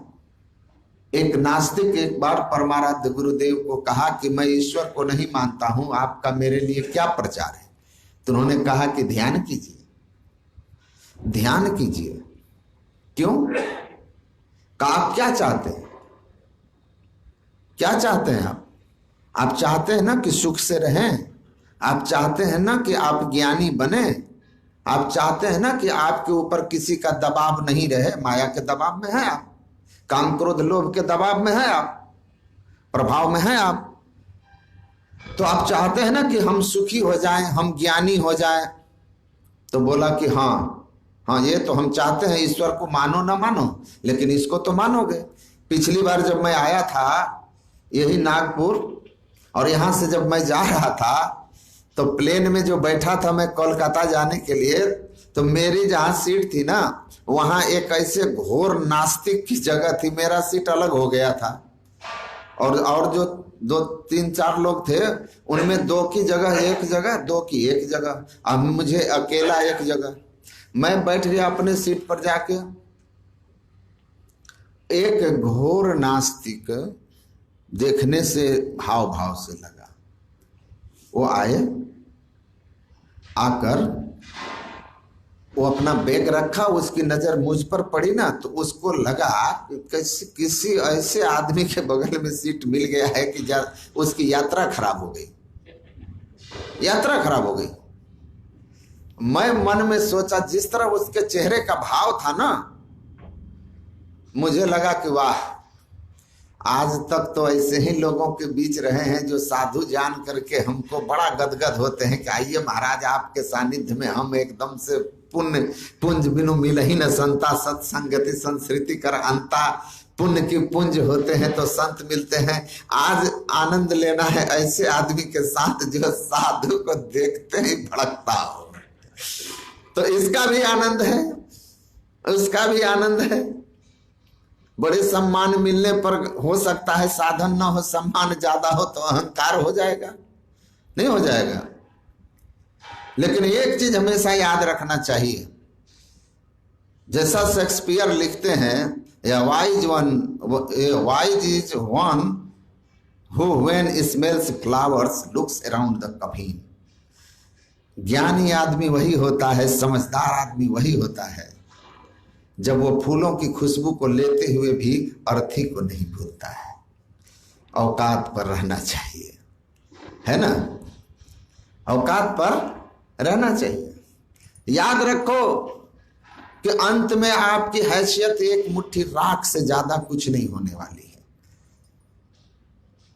एक नास्तिक एक बार परमाराध्य गुरुदेव को कहा कि मैं ईश्वर को नहीं मानता हूं, आपका मेरे लिए क्या प्रचार है? तो उन्होंने कहा कि ध्यान कीजिए, ध्यान कीजिए। क्यों? आप क्या चाहते हैं, क्या चाहते हैं आप चाहते हैं ना कि सुख से रहें, आप चाहते हैं ना कि आप ज्ञानी बने, आप चाहते हैं ना कि आपके ऊपर किसी का दबाव नहीं रहे। माया के दबाव में है आप, काम क्रोध लोभ के दबाव में है आप, प्रभाव में है आप। तो आप चाहते हैं ना कि हम सुखी हो जाएं, हम ज्ञानी हो जाएं। तो बोला कि हाँ, ये तो हम चाहते हैं, ईश्वर को मानो ना मानो, लेकिन इसको तो मानोगे। पिछली बार जब मैं आया था यही नागपुर, और यहां से जब मैं जा रहा था तो प्लेन में जो बैठा था मैं कोलकाता जाने के लिए, तो मेरी जहां सीट थी ना, वहां एक ऐसे घोर नास्तिक की जगह थी, मेरा सीट अलग हो गया था। और जो 2-3-4 लोग थे उनमें 2 की जगह एक जगह, 2 की एक जगह, अब मुझे अकेला एक जगह। मैं बैठ गया अपने सीट पर जाके। एक घोर नास्तिक देखने से भाव भाव से लगा। वो आए, आकर वो अपना बैग रखा, उसकी नजर मुझ पर पड़ी ना, तो उसको लगा किसी ऐसे आदमी के बगल में सीट मिल गया है कि उसकी यात्रा खराब हो गई, यात्रा खराब हो गई। मैं मन में सोचा, जिस तरह उसके चेहरे का भाव था ना, मुझे लगा कि वाह, आज तक तो ऐसे ही लोगों के बीच रहे हैं जो साधु जान करके हमको बड़ा गदगद होते हैं कि आइए महाराज आपके सानिध्य में हम एकदम से पुण्य पुंज बिनु मिल ही न संता, सत्संगति संस्कृति कर अंता। पुण्य की पुंज होते हैं तो संत मिलते हैं। आज आनंद लेना है ऐसे आदमी के साथ जो साधु को देखते ही भड़कता हो। तो इसका भी आनंद है, उसका भी आनंद है। बड़े सम्मान मिलने पर हो सकता है साधन ना हो, सम्मान ज्यादा हो तो अहंकार हो जाएगा, नहीं हो जाएगा। लेकिन एक चीज हमेशा याद रखना चाहिए, जैसा शेक्सपियर लिखते हैं, wise is one who when smells flowers looks around the coffin. ज्ञानी आदमी वही होता है, समझदार आदमी वही होता है जब वो फूलों की खुशबू को लेते हुए भी अर्थी को नहीं भूलता है। औकात पर रहना चाहिए, है ना, औकात पर रहना चाहिए। याद रखो कि अंत में आपकी हैसियत एक मुट्ठी राख से ज्यादा कुछ नहीं होने वाली है।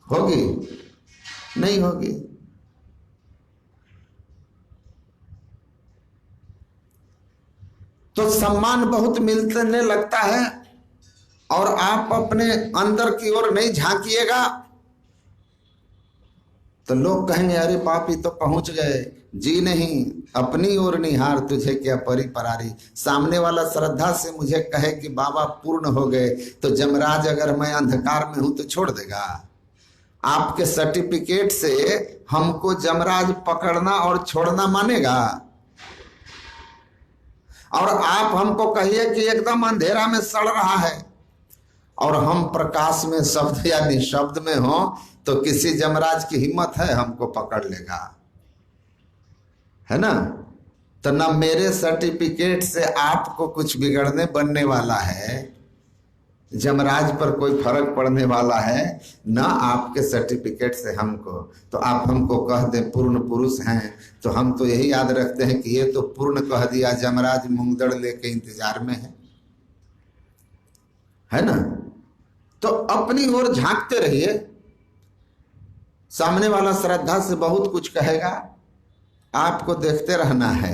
होगी? नहीं होगी। तो सम्मान बहुत मिलने लगता है और आप अपने अंदर की ओर नहीं झांकिएगा तो लोग कहेंगे अरे पापी तो पहुंच गए। जी नहीं, अपनी ओर निहार तुझे क्या परी परारी। सामने वाला श्रद्धा से मुझे कहे कि बाबा पूर्ण हो गए, तो जमराज अगर मैं अंधकार में हूं तो छोड़ देगा? आपके सर्टिफिकेट से हमको जमराज पकड़ना और छोड़ना मानेगा? और आप हमको कहिए कि एकदम अंधेरा में सड़ रहा है और हम प्रकाश में शब्द या निशब्द में हो, तो किसी जमराज की हिम्मत है हमको पकड़ लेगा? है ना? तो न मेरे सर्टिफिकेट से आपको कुछ बिगड़ने बनने वाला है, जमराज पर कोई फर्क पड़ने वाला है, न आपके सर्टिफिकेट से हमको। तो आप हमको कह दे पूर्ण पुरुष हैं तो हम तो यही याद रखते हैं कि ये तो पूर्ण कह दिया, जमराज मूंगदड़ लेके इंतजार में है ना? तो अपनी ओर झांकते रहिए। सामने वाला श्रद्धा से बहुत कुछ कहेगा, आपको देखते रहना है।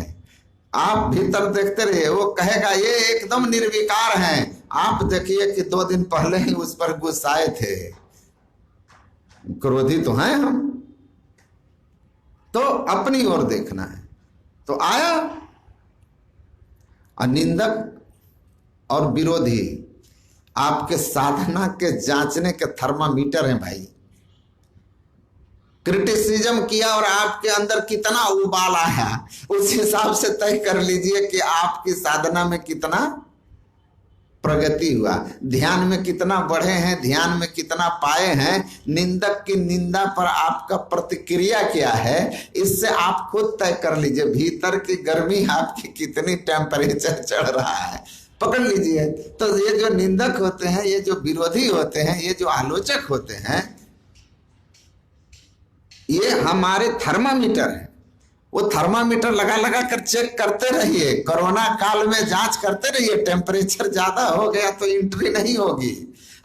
आप भीतर देखते रहिए, वो कहेगा ये एकदम निर्विकार हैं, आप देखिए कि 2 दिन पहले ही उस पर गुस्साए थे, क्रोधी तो हैं हम। तो अपनी ओर देखना है। तो आया निंदक और विरोधी आपके साधना के जांचने के थर्मामीटर हैं भाई। क्रिटिसिज्म किया और आपके अंदर कितना उबाल आया, उस हिसाब से तय कर लीजिए कि आपकी साधना में कितना प्रगति हुआ, ध्यान में कितना बढ़े हैं, ध्यान में कितना पाए हैं। निंदक की निंदा पर आपका प्रतिक्रिया क्या है, इससे आप खुद तय कर लीजिए भीतर की गर्मी आपकी कितनी टेम्परेचर चढ़ रहा है, पकड़ लीजिए। तो ये जो निंदक होते हैं, ये जो विरोधी होते हैं, ये जो आलोचक होते हैं, ये हमारे थर्मामीटर है। वो थर्मामीटर लगा लगा कर चेक करते रहिए। कोरोना काल में जांच करते रहिए, टेम्परेचर ज्यादा हो गया तो एंट्री नहीं होगी,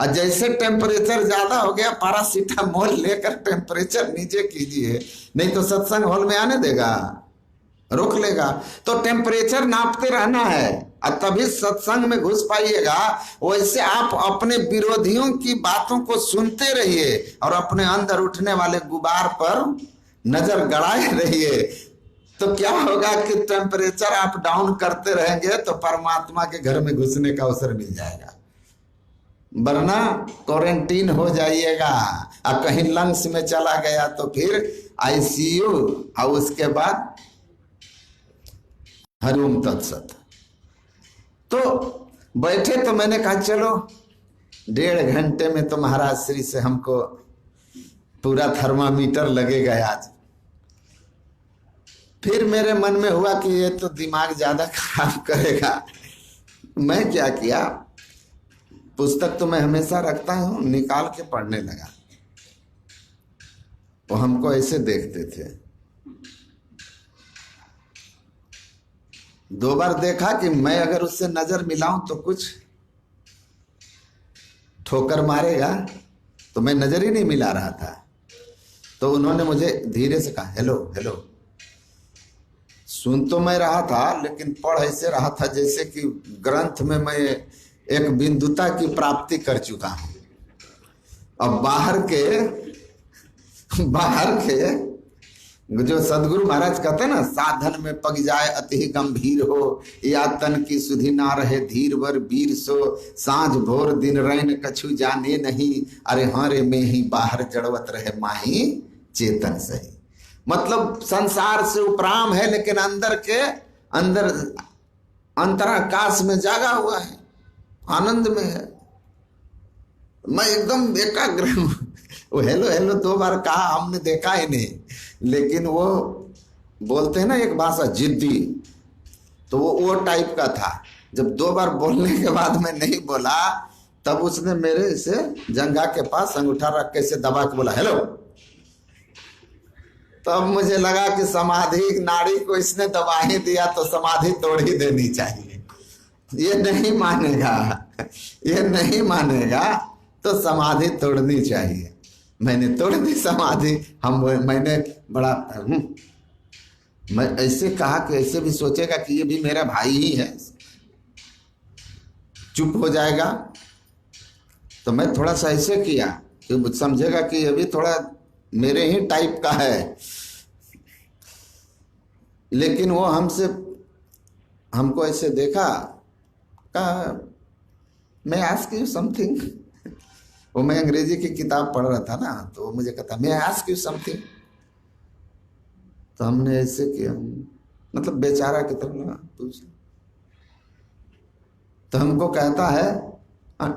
और जैसे टेम्परेचर ज्यादा हो गया पैरासीटामोल लेकर टेम्परेचर नीचे कीजिए, नहीं तो सत्संग हॉल में आने देगा, रोक लेगा। तो टेम्परेचर नापते रहना है और तभी सत्संग में घुस पाइएगा। वैसे आप अपने विरोधियों की बातों को सुनते रहिए और अपने अंदर उठने वाले गुबार पर नजर गड़ाए रहिए। तो क्या होगा कि टेम्परेचर आप डाउन करते रहेंगे तो परमात्मा के घर में घुसने का अवसर मिल जाएगा, वरना क्वारंटीन हो जाइएगा। और कहीं लंग्स में चला गया तो फिर आईसीयू, और उसके बाद हरिओम तत्सत। तो बैठे तो मैंने कहा चलो 1.5 घंटे में तो महाराज श्री से हमको पूरा थर्मामीटर लगेगा आज। फिर मेरे मन में हुआ कि ये तो दिमाग ज्यादा खराब करेगा। मैं क्या किया, पुस्तक तो मैं हमेशा रखता हूं, निकाल के पढ़ने लगा। वो हमको ऐसे देखते थे। 2 बार देखा कि मैं अगर उससे नजर मिलाऊं तो कुछ ठोकर मारेगा, तो मैं नजर ही नहीं मिला रहा था। तो उन्होंने मुझे धीरे से कहा हेलो हेलो। सुन तो मैं रहा था लेकिन पढ़ ऐसे रहा था जैसे कि ग्रंथ में मैं एक बिंदुता की प्राप्ति कर चुका हूं। अब बाहर के जो सदगुरु महाराज कहते हैं ना, साधन में पग जाए अति गंभीर हो, या तन की सुधि ना रहे धीर वर वीर सो, सांझ भोर दिन रैन कछु जाने नहीं, अरे हारे में ही बाहर जड़वत रहे माही चेतन सही। मतलब संसार से उपराम है लेकिन अंदर अंतराकाश में जागा हुआ है, आनंद में है। मैं एकदम एकाग्र हूं। वो हेलो हेलो 2 बार कहा, हमने देखा ही नहीं, लेकिन वो बोलते हैं ना एक भाषा जिद्दी, तो वो टाइप का था। जब 2 बार बोलने के बाद मैं नहीं बोला तब उसने मेरे से जंघा के पास अंगूठा रख के से दबा के बोला हेलो। तब मुझे लगा कि समाधि नाड़ी को इसने दबा ही दिया तो समाधि तोड़ ही देनी चाहिए। ये नहीं मानेगा, ये नहीं मानेगा तो समाधि तोड़नी चाहिए। मैंने तोड़ दी समाधि। मैंने बड़ा मैं ऐसे कहा कि ऐसे भी सोचेगा कि ये भी मेरा भाई ही है, चुप हो जाएगा। तो मैं थोड़ा सा ऐसे किया कि समझेगा कि ये भी थोड़ा मेरे ही टाइप का है। लेकिन वो हमको ऐसे देखा, कहा मैं आस्क यू समथिंग। वो मैं अंग्रेजी की किताब पढ़ रहा था ना, तो वो मुझे कहता मैं आस्क यू समथिंग। तो हमने ऐसे किया, मतलब बेचारा की तरह लगा पूछ। तो हमको कहता है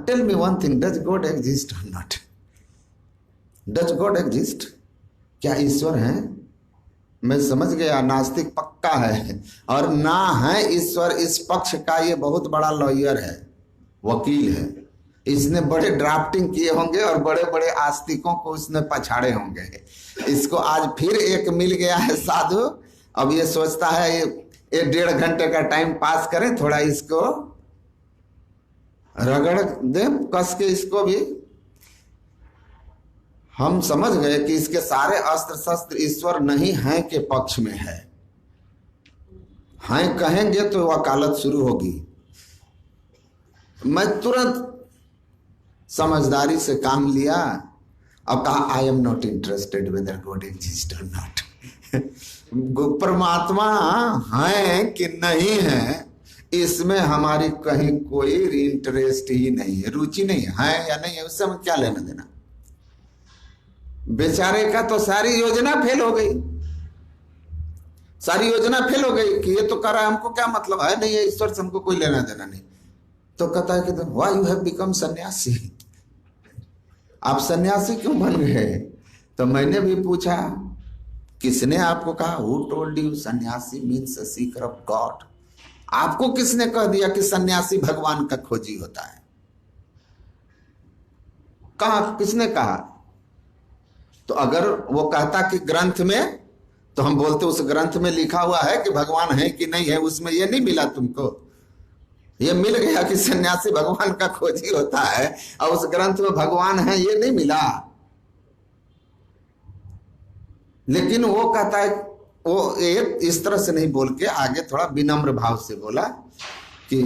tell me one thing, does God exist और नॉट? Does God exist? क्या ईश्वर है? मैं समझ गया नास्तिक पक्का है, और ना है ईश्वर इस पक्ष का ये बहुत बड़ा लॉयर है, वकील है। इसने बड़े ड्राफ्टिंग किए होंगे और बड़े बड़े आस्तिकों को उसने पछाड़े होंगे। इसको आज फिर एक मिल गया है साधु। अब ये सोचता है ये 1.5 घंटे का टाइम पास करें, थोड़ा इसको रगड़ दे कस के। इसको भी हम समझ गए कि इसके सारे अस्त्र शस्त्र ईश्वर नहीं है के पक्ष में है। हैं कहेंगे तो वकालत शुरू होगी। मैं तुरंत समझदारी से काम लिया और कहा I am not interested whether God exist और नॉट। परमात्मा है कि नहीं है इसमें हमारी कहीं कोई इंटरेस्ट ही नहीं है, रुचि नहीं है या नहीं है, उससे हमें क्या लेना देना। बेचारे का तो सारी योजना फेल हो गई, सारी योजना फेल हो गई कि ये तो कर रहा है, हमको क्या मतलब है, नहीं है ईश्वर से हमको कोई लेना देना नहीं। तो कहता है कि व्हाई यू हैव बिकम सन्यासी, आप सन्यासी क्यों बन गए? तो मैंने भी पूछा किसने आपको कहा? हु टोल्ड यू सन्यासी means a Sikar of God? आपको किसने कह दिया कि सन्यासी भगवान का खोजी होता है? कहा, किसने कहा? तो अगर वो कहता कि ग्रंथ में, तो हम बोलते उस ग्रंथ में लिखा हुआ है कि भगवान है कि नहीं है, उसमें ये नहीं मिला तुमको, ये मिल गया कि सन्यासी भगवान का खोजी होता है, और उस ग्रंथ में भगवान है ये नहीं मिला। लेकिन वो कहता है, वो एक इस तरह से नहीं बोल के आगे थोड़ा विनम्र भाव से बोला कि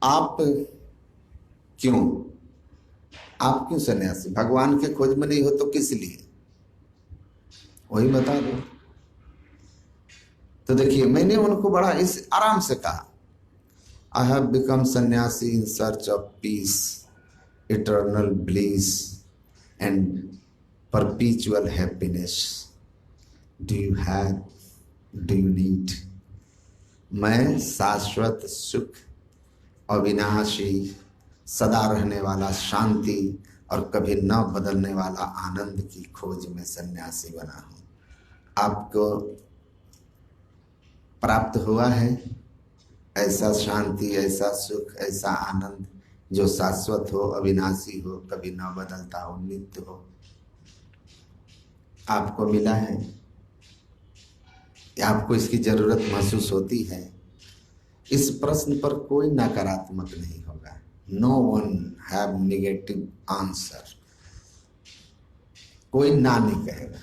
आप क्यों सन्यासी, भगवान के खोज में नहीं हो तो किस लिए, वही बता दो। तो देखिए मैंने उनको बड़ा इस आराम से कहा, आई हैव बिकम सन्यासी in search of peace, eternal bliss and perpetual happiness. Do you have, do you need? मैं शाश्वत सुख, अविनाशी, सदा रहने वाला शांति और कभी न बदलने वाला आनंद की खोज में सन्यासी बना हूं। आपको प्राप्त हुआ है ऐसा शांति, ऐसा सुख, ऐसा आनंद जो शाश्वत हो, अविनाशी हो, कभी न बदलता हो, नित्य हो? आपको मिला है? आपको इसकी जरूरत महसूस होती है? इस प्रश्न पर कोई नकारात्मक नहीं होगा। No one have negative answer. कोई ना नहीं कहेगा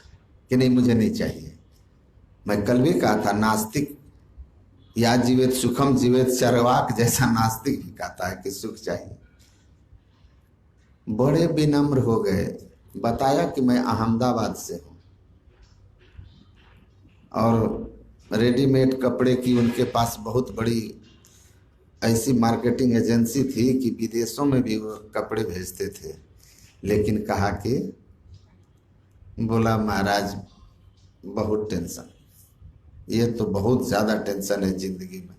कि नहीं मुझे नहीं चाहिए। मैं कल भी कहा था, नास्तिक या जीवित सुखम जीवित चरवाक जैसा नास्तिक भी कहता है कि सुख चाहिए। बड़े विनम्र हो गए, बताया कि मैं अहमदाबाद से हूं और रेडीमेड कपड़े की उनके पास बहुत बड़ी ऐसी मार्केटिंग एजेंसी थी कि विदेशों में भी वो कपड़े भेजते थे। लेकिन कहा कि बोला महाराज बहुत टेंशन, ये तो बहुत ज़्यादा टेंशन है जिंदगी में,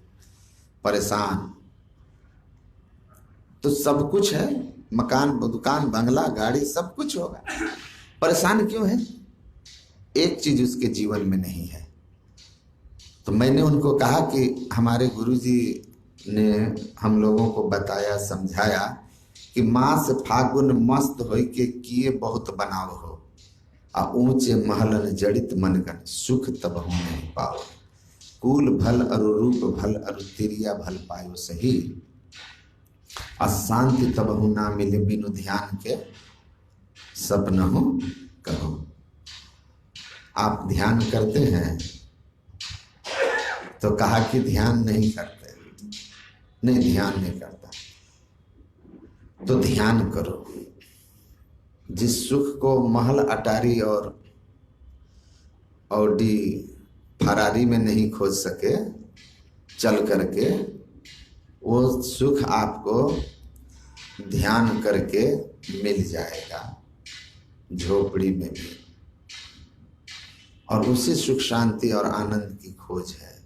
परेशान। तो सब कुछ है, मकान, दुकान, बंगला, गाड़ी, सब कुछ होगा, परेशान क्यों है? एक चीज उसके जीवन में नहीं है। तो मैंने उनको कहा कि हमारे गुरुजी ने हम लोगों को बताया, समझाया कि मास फागुन मस्त होई के किए बहुत बनाव हो, आ ऊंचे महलन जड़ित मनगन सुख तबहु नहीं पाओ। कूल भल अरु रूप भल अरु तिरिया भल पायो सही, अशांति तबहु ना मिले बिनु ध्यान के सपनहु कहो। आप ध्यान करते हैं तो कहा कि ध्यान नहीं करते, नहीं ध्यान नहीं करता तो ध्यान करो। जिस सुख को महल अटारी और ऑडी फरारी में नहीं खोज सके चल करके, वो सुख आपको ध्यान करके मिल जाएगा झोपड़ी में भी। और उसी सुख शांति और आनंद की खोज है।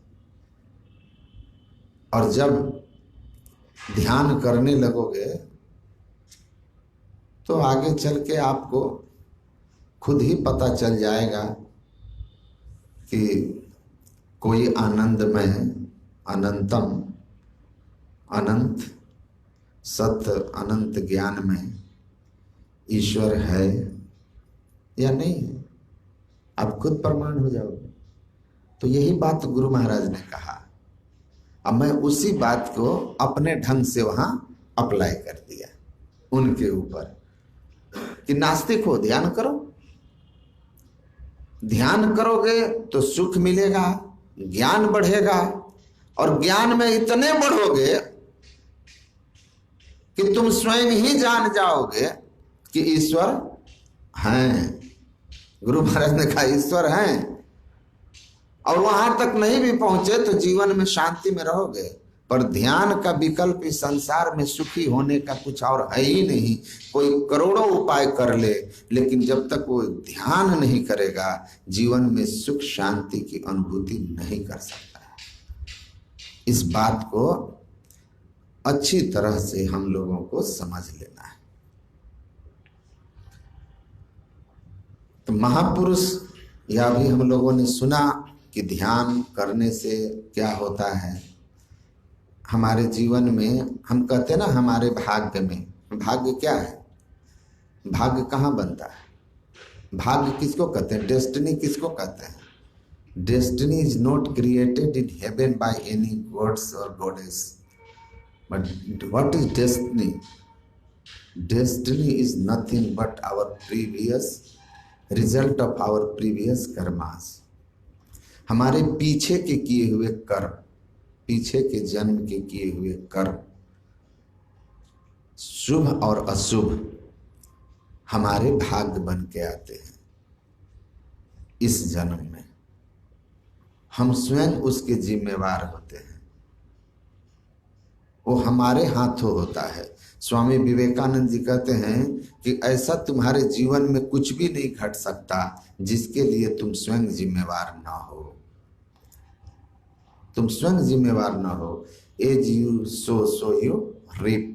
और जब ध्यान करने लगोगे तो आगे चल के आपको खुद ही पता चल जाएगा कि कोई आनंदमय अनंतम अनंत सत्य अनंत ज्ञान में ईश्वर है या नहीं है। आप खुद प्रमाण हो जाओगे। तो यही बात गुरु महाराज ने कहा। अब मैं उसी बात को अपने ढंग से वहां अप्लाई कर दिया उनके ऊपर कि नास्तिक हो, ध्यान करो। ध्यान करोगे तो सुख मिलेगा, ज्ञान बढ़ेगा, और ज्ञान में इतने बढ़ोगे कि तुम स्वयं ही जान जाओगे कि ईश्वर हैं। गुरु महाराज ने कहा ईश्वर हैं, और वहां तक नहीं भी पहुंचे तो जीवन में शांति में रहोगे। पर ध्यान का विकल्प इस संसार में सुखी होने का कुछ और है ही नहीं। कोई करोड़ों उपाय कर ले, लेकिन जब तक वो ध्यान नहीं करेगा जीवन में सुख शांति की अनुभूति नहीं कर सकता। इस बात को अच्छी तरह से हम लोगों को समझ लेना है। तो महापुरुष या भी हम लोगों ने सुना कि ध्यान करने से क्या होता है हमारे जीवन में। हम कहते हैं ना हमारे भाग्य में, भाग्य क्या है? भाग्य कहाँ बनता है? भाग्य किसको कहते हैं? डेस्टिनी किसको कहते हैं? Destiny is not created in heaven by any gods और goddess, but what is destiny? Destiny is nothing but our previous result of our previous karmas. हमारे पीछे के किए हुए कर्म, पीछे के जन्म के किए हुए कर्म, शुभ और अशुभ हमारे भाग्य बन के आते हैं। इस जन्म में हम स्वयं उसके जिम्मेवार होते हैं, वो हमारे हाथों होता है। स्वामी विवेकानंद जी कहते हैं कि ऐसा तुम्हारे जीवन में कुछ भी नहीं घट सकता जिसके लिए तुम स्वयं जिम्मेवार ना हो। तुम स्वयं जिम्मेवार ना हो। As you sow you reap.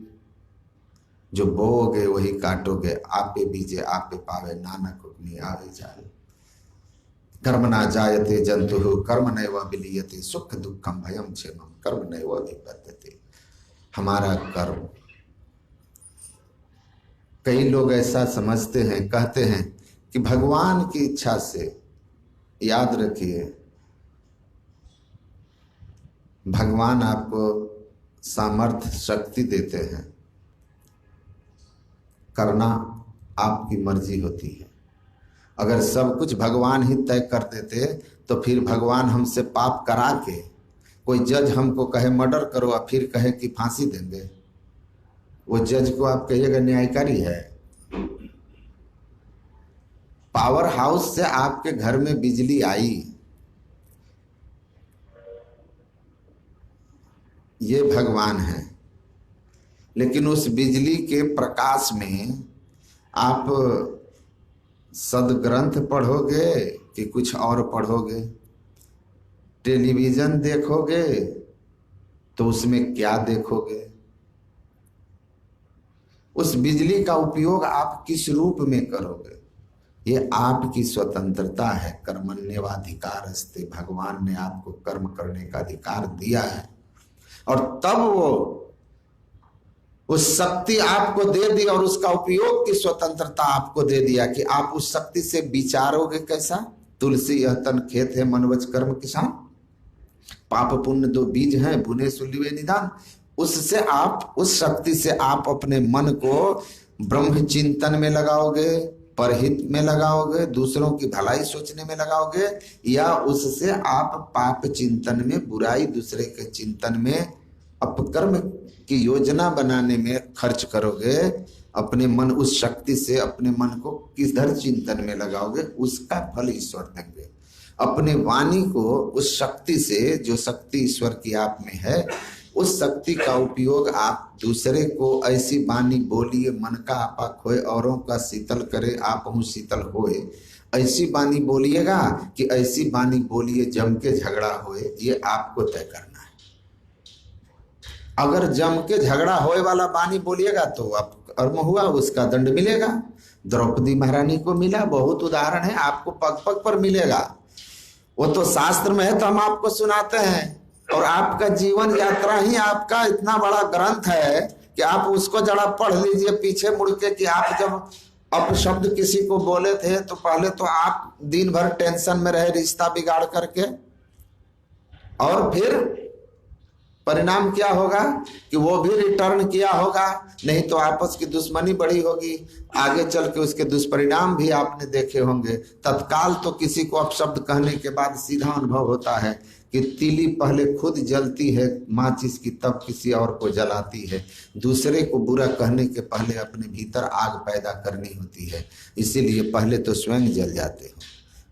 जो बोओगे वही काटोगे। आपे बीजे आपे पावे, नानक हुक्मी आवे जाए। कर्म ना जायते जंतु कर्म नैव विलीयते, सुख दुखम भयम क्षेमम कर्म नैव विपद्यते। हमारा कर्म। कई लोग ऐसा समझते हैं, कहते हैं कि भगवान की इच्छा से। याद रखिए, भगवान आपको सामर्थ्य शक्ति देते हैं, करना आपकी मर्जी होती है। अगर सब कुछ भगवान ही तय कर देते तो फिर भगवान हमसे पाप करा के, कोई जज हमको कहे मर्डर करो और फिर कहे कि फांसी देंगे, वो जज को आप कहिएगा न्यायकारी है? पावर हाउस से आपके घर में बिजली आई, ये भगवान है। लेकिन उस बिजली के प्रकाश में आप सदग्रंथ पढ़ोगे कि कुछ और पढ़ोगे? टेलीविजन देखोगे तो उसमें क्या देखोगे? उस बिजली का उपयोग आप किस रूप में करोगे? ये आपकी स्वतंत्रता है। कर्मण्येवाधिकारस्ते, भगवान ने आपको कर्म करने का अधिकार दिया है। और तब वो उस शक्ति आपको दे दी और उसका उपयोग की स्वतंत्रता आपको दे दिया कि आप उस शक्ति से विचारोगे कैसा। तुलसी यह तन खेत है, मन वच कर्म किसान, पाप पुण्य दो बीज हैं, बुने सुलिवे निदान। उससे आप, उस शक्ति से आप अपने मन को ब्रह्म चिंतन में लगाओगे, परहित में लगाओगे, दूसरों की भलाई सोचने में लगाओगे, या उससे आप पाप चिंतन में, बुराई दूसरे के चिंतन में, अपकर्म की योजना बनाने में खर्च करोगे। अपने मन, उस शक्ति से अपने मन को किधर चिंतन में लगाओगे, उसका फल ईश्वर देंगे। अपने वाणी को उस शक्ति से, जो शक्ति ईश्वर की आप में है, उस शक्ति का उपयोग आप दूसरे को ऐसी वाणी बोलिए, मन का आपा खोए औरों का शीतल करे, आप हूँ शीतल होए। ऐसी वाणी बोलिएगा कि ऐसी वाणी बोलिए जम के झगड़ा होए, ये आपको तय करना है। अगर जम के झगड़ा होए वाला वाणी बोलिएगा तो आप कर्म हुआ, उसका दंड मिलेगा। द्रौपदी महारानी को मिला, बहुत उदाहरण है, आपको पग पग पर मिलेगा। वो तो शास्त्र में है तो हम आपको सुनाते हैं, और आपका जीवन यात्रा ही आपका इतना बड़ा ग्रंथ है कि आप उसको जरा पढ़ लीजिए पीछे मुड़ के, कि आप जब अपशब्द किसी को बोले थे तो पहले तो आप दिन भर टेंशन में रहे रिश्ता बिगाड़ करके, और फिर परिणाम क्या होगा कि वो भी रिटर्न किया होगा, नहीं तो आपस की दुश्मनी बढ़ी होगी, आगे चल के उसके दुष्परिणाम भी आपने देखे होंगे। तत्काल तो किसी को अपशब्द कहने के बाद सीधा अनुभव होता है कि तीली पहले खुद जलती है माचिस की, तब किसी और को जलाती है। दूसरे को बुरा कहने के पहले अपने भीतर आग पैदा करनी होती है, इसीलिए पहले तो स्वयं जल जाते हो,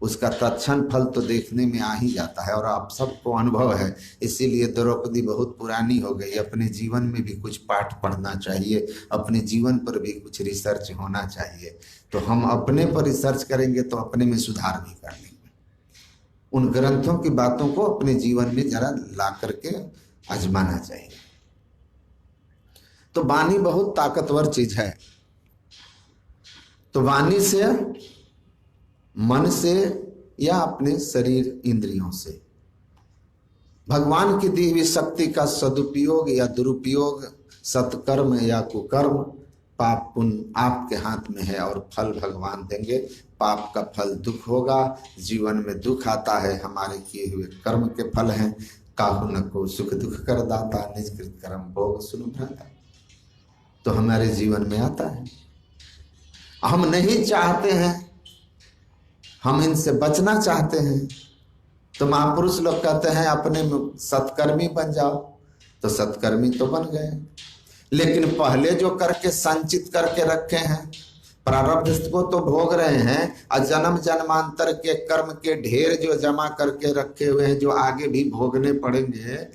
उसका तत्क्षण फल तो देखने में आ ही जाता है, और आप सबको अनुभव है। इसीलिए द्रौपदी बहुत पुरानी हो गई, अपने जीवन में भी कुछ पाठ पढ़ना चाहिए, अपने जीवन पर भी कुछ रिसर्च होना चाहिए। तो हम अपने पर रिसर्च करेंगे तो अपने में सुधार भी कर लेंगे। उन ग्रंथों की बातों को अपने जीवन में जरा ला करके आजमाना चाहिए। तो वाणी बहुत ताकतवर चीज है। तो वाणी से, मन से, या अपने शरीर इंद्रियों से भगवान की दी हुई शक्ति का सदुपयोग या दुरुपयोग, सत्कर्म या कुकर्म, पाप पुण्य आपके हाथ में है, और फल भगवान देंगे। पाप का फल दुख होगा, जीवन में दुख आता है, हमारे किए हुए कर्म के फल हैं। काहू न को सुख दुख कर दाता, निष्कृत कर्म भोग सुनु भ्राता। तो हमारे जीवन में आता है, हम नहीं चाहते हैं, हम इनसे बचना चाहते हैं। तो महापुरुष लोग कहते हैं अपने सत्कर्मी बन जाओ, तो सत्कर्मी तो बन गए, लेकिन पहले जो करके संचित करके रखे हैं, प्रारब्ध को तो भोग रहे हैं, और जन्म जन्मांतर के कर्म के ढेर जो जमा करके रखे हुए हैं, जो आगे भी भोगने पड़ेंगे,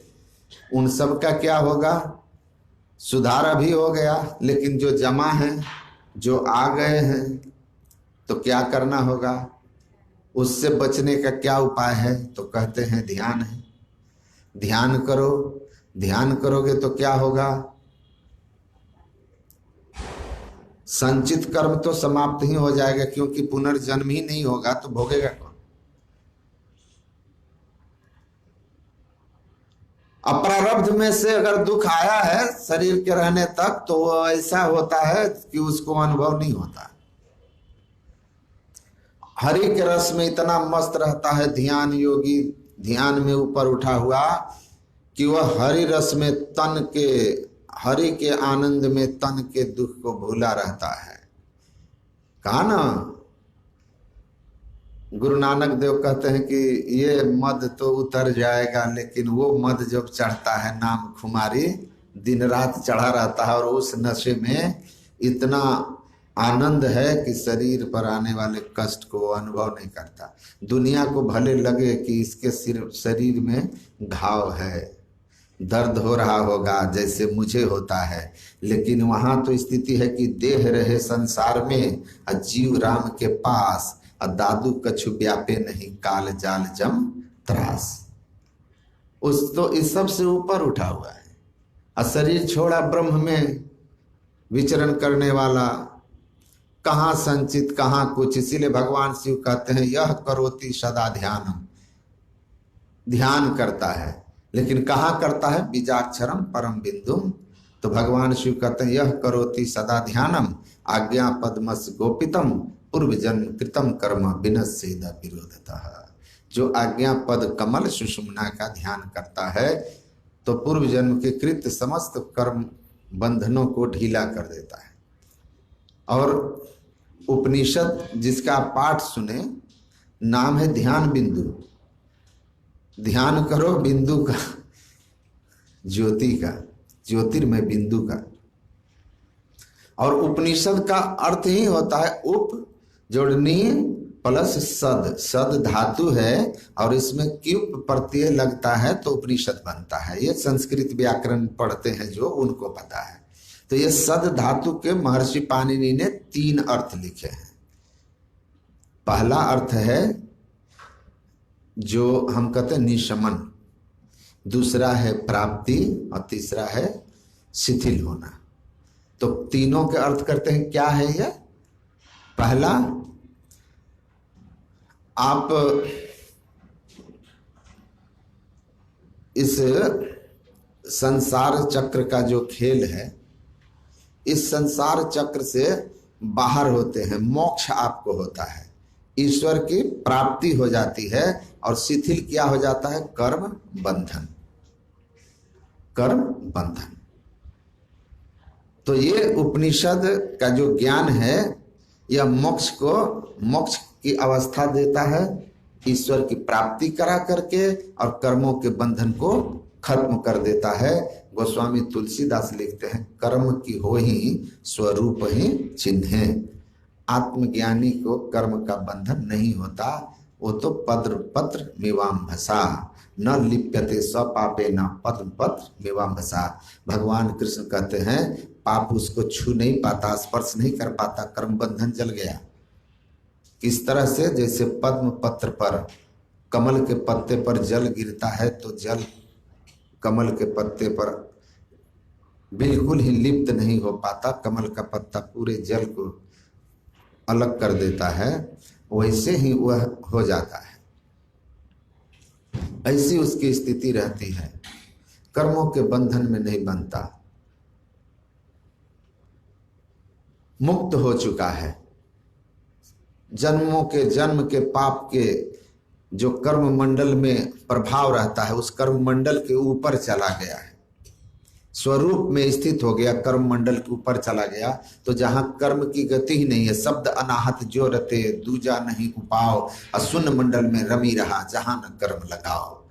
उन सब का क्या होगा? सुधार अभी हो गया, लेकिन जो जमा है, जो आ गए हैं, तो क्या करना होगा? उससे बचने का क्या उपाय है? तो कहते हैं ध्यान है। ध्यान करो, ध्यान करोगे तो क्या होगा? संचित कर्म तो समाप्त ही हो जाएगा, क्योंकि पुनर्जन्म ही नहीं होगा, तो भोगेगा कौन? अप्रारब्ध में से अगर दुख आया है शरीर के रहने तक, तो वो ऐसा होता है कि उसको अनुभव नहीं होता। हरि के रस में इतना मस्त रहता है ध्यान योगी, ध्यान में ऊपर उठा हुआ, कि वह हरि रस में तन के, हरि के आनंद में तन के दुख को भूला रहता है। कहा ना, गुरु नानक देव कहते हैं कि ये मद तो उतर जाएगा, लेकिन वो मद जब चढ़ता है नाम खुमारी, दिन रात चढ़ा रहता है, और उस नशे में इतना आनंद है कि शरीर पर आने वाले कष्ट को अनुभव नहीं करता। दुनिया को भले लगे कि इसके शरीर में घाव है, दर्द हो रहा होगा जैसे मुझे होता है, लेकिन वहां तो स्थिति है कि देह रहे संसार में, जीव राम के पास, दादू कछु व्यापे नहीं, काल जाल जम त्रास। उस तो इस सब से ऊपर उठा हुआ है, और शरीर छोड़ा ब्रह्म में विचरण करने वाला, कहाँ संचित कहाँ कुछ। इसीलिए भगवान शिव कहते हैं यह करोति सदा ध्यानम, ध्यान करता है, लेकिन कहाँ करता है? बीजाक्षरम परम बिंदुम तो भगवान शिव कहते हैं यह करोति सदा ध्यानम आज्ञा पद्मस गोपितम पूर्व जन्म कृतम कर्म विनश्येद विरोधतः। जो आज्ञा पद कमल सुषुम्ना का ध्यान करता है तो पूर्व जन्म के कृत समस्त कर्म बंधनों को ढीला कर देता है। और उपनिषद जिसका पाठ सुने, नाम है ध्यान बिंदु। ध्यान करो बिंदु का, ज्योति का, ज्योतिर्मय बिंदु का। और उपनिषद का अर्थ ही होता है उप जोड़नीय प्लस सद। सद धातु है और इसमें क्युप प्रत्यय लगता है तो उपनिषद बनता है। ये संस्कृत व्याकरण पढ़ते हैं जो, उनको पता है। तो ये सद धातु के महर्षि पाणिनि ने 3 अर्थ लिखे हैं। पहला अर्थ है जो हम कहते हैं निशमन, दूसरा है प्राप्ति और तीसरा है शिथिल होना। तो तीनों के अर्थ करते हैं। क्या है यह? पहला, आप इस संसार चक्र का जो खेल है, इस संसार चक्र से बाहर होते हैं, मोक्ष आपको होता है, ईश्वर की प्राप्ति हो जाती है। और शिथिल क्या हो जाता है? कर्म बंधन, कर्म बंधन। तो ये उपनिषद का जो ज्ञान है यह मोक्ष को, मोक्ष की अवस्था देता है, ईश्वर की प्राप्ति करा करके, और कर्मों के बंधन को खत्म कर देता है। गोस्वामी तुलसीदास लिखते हैं कर्म की हो ही स्वरूप ही चिन्हे। आत्मज्ञानी को कर्म का बंधन नहीं होता, वो तो पत्र पत्र मीवांभसा न लिप्यते स्वपापे न पद्म पत्र मीवांभसा। भगवान कृष्ण कहते हैं पाप उसको छू नहीं पाता, स्पर्श नहीं कर पाता, कर्म बंधन जल गया। किस तरह से? जैसे पद्म पत्र पर, कमल के पत्ते पर जल गिरता है तो जल कमल के पत्ते पर बिल्कुल ही लिप्त नहीं हो पाता, कमल का पत्ता पूरे जल को अलग कर देता है, वैसे ही वह हो जाता है। ऐसी उसकी स्थिति रहती है, कर्मों के बंधन में नहीं बनता, मुक्त हो चुका है। जन्मों के, जन्म के पाप के जो कर्म मंडल में प्रभाव रहता है, उस कर्म मंडल के ऊपर चला गया है, स्वरूप में स्थित हो गया, कर्म मंडल के ऊपर चला गया। तो जहां कर्म की गति ही नहीं है, शब्द अनाहत जो रते दूजा नहीं उपाओ, अशून्य मंडल में रमी रहा जहां न कर्म लगाओ।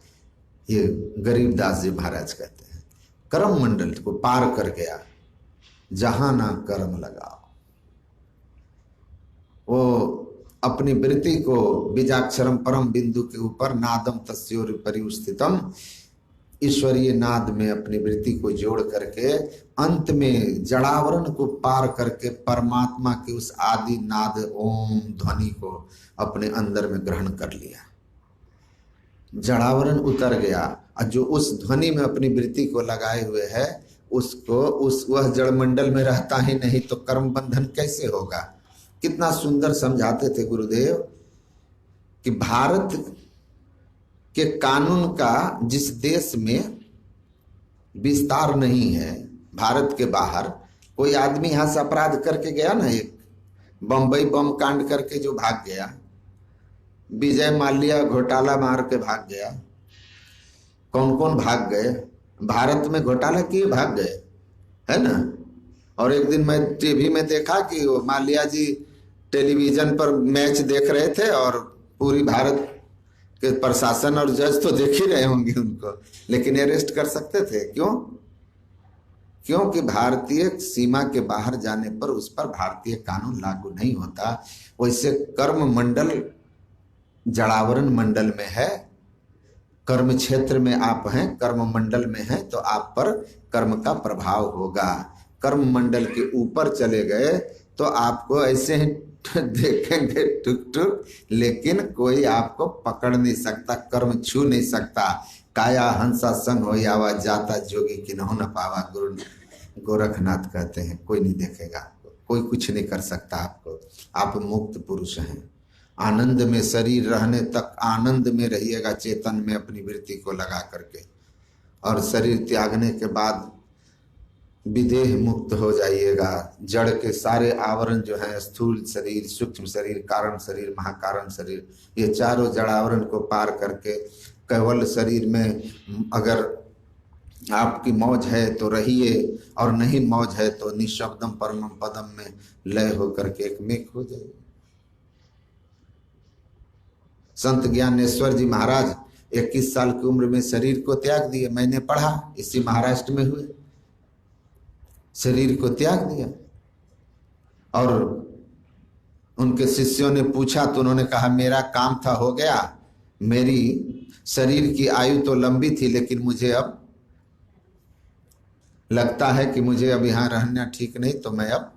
ये गरीबदास जी महाराज कहते हैं, कर्म मंडल को पार कर गया जहां न कर्म लगाओ। वो अपनी वृत्ति को बीजाक्षरम परम बिंदु के ऊपर नादम तस्योर परिस्थितम, ईश्वरीय नाद में अपनी वृत्ति को जोड़ करके अंत में जड़ावरण को पार करके परमात्मा के उस आदि नाद ओम ध्वनि को अपने अंदर में ग्रहण कर लिया। जड़ावरण उतर गया और जो उस ध्वनि में अपनी वृत्ति को लगाए हुए है उसको, उस वह जड़ मंडल में रहता ही नहीं तो कर्म बंधन कैसे होगा। कितना सुंदर समझाते थे गुरुदेव कि भारत के कानून का जिस देश में विस्तार नहीं है, भारत के बाहर कोई आदमी यहां से अपराध करके गया ना, एक बंबई बम कांड करके जो भाग गया, विजय माल्या घोटाला मार के भाग गया, कौन कौन भाग गए, भारत में घोटाला किए भाग गए, है ना। और एक दिन मैं टीवी में देखा कि वो माल्या जी टेलीविजन पर मैच देख रहे थे और पूरी भारत के प्रशासन और जज तो देख ही रहे होंगे उनको, लेकिन अरेस्ट कर सकते थे। क्यों? क्योंकि भारतीय सीमा के बाहर जाने पर उस पर भारतीय कानून लागू नहीं होता। वैसे कर्म मंडल जड़ावरण मंडल में है, कर्म क्षेत्र में आप हैं, कर्म मंडल में हैं तो आप पर कर्म का प्रभाव होगा। कर्म मंडल के ऊपर चले गए तो आपको ऐसे ही देखेंगे टुक टुक, लेकिन कोई आपको पकड़ नहीं सकता, कर्म छू नहीं सकता। काया हंसा संग हो यावा जाता जोगी कि न पावा, गुरु गोरखनाथ कहते हैं। कोई नहीं देखेगा आपको, कोई कुछ नहीं कर सकता आपको, आप मुक्त पुरुष हैं। आनंद में शरीर रहने तक आनंद में रहिएगा, चेतन में अपनी वृत्ति को लगा करके, और शरीर त्यागने के बाद विदेह मुक्त हो जाइएगा। जड़ के सारे आवरण जो हैं, स्थूल शरीर, सूक्ष्म शरीर, कारण शरीर, महाकारण शरीर, ये चारों जड़ आवरण को पार करके केवल शरीर में अगर आपकी मौज है तो रहिए, और नहीं मौज है तो निःशब्दम परमम पदम में लय होकर के एकमेक हो जाइए। संत ज्ञानेश्वर जी महाराज 21 साल की उम्र में शरीर को त्याग दिए। मैंने पढ़ा, इसी महाराष्ट्र में हुए। शरीर को त्याग दिया और उनके शिष्यों ने पूछा तो उन्होंने कहा मेरा काम था हो गया, मेरी शरीर की आयु तो लंबी थी लेकिन मुझे अब लगता है कि मुझे अब यहाँ रहना ठीक नहीं, तो मैं अब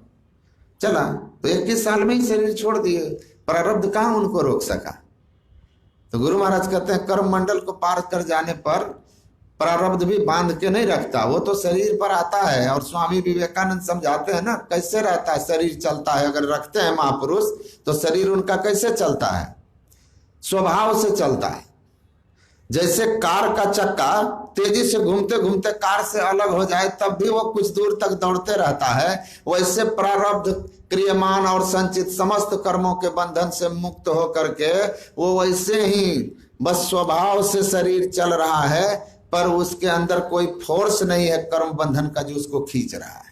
चला। तो 21 साल में ही शरीर छोड़ दिए। प्रारब्ध कहाँ उनको रोक सका। तो गुरु महाराज कहते हैं कर्म मंडल को पार कर जाने पर प्रारब्ध भी बांध के नहीं रखता, वो तो शरीर पर आता है। और स्वामी विवेकानंद समझाते हैं ना कैसे रहता है, शरीर चलता है। अगर रखते हैं महापुरुष तो शरीर उनका कैसे चलता है, स्वभाव से चलता है। जैसे कार का चक्का तेजी से घूमते घूमते कार से अलग हो जाए तब भी वो कुछ दूर तक दौड़ते रहता है, वैसे प्रारब्ध क्रियमान और संचित समस्त कर्मों के बंधन से मुक्त हो करके वो वैसे ही बस स्वभाव से शरीर चल रहा है, पर उसके अंदर कोई फोर्स नहीं है कर्म बंधन का जो उसको खींच रहा है।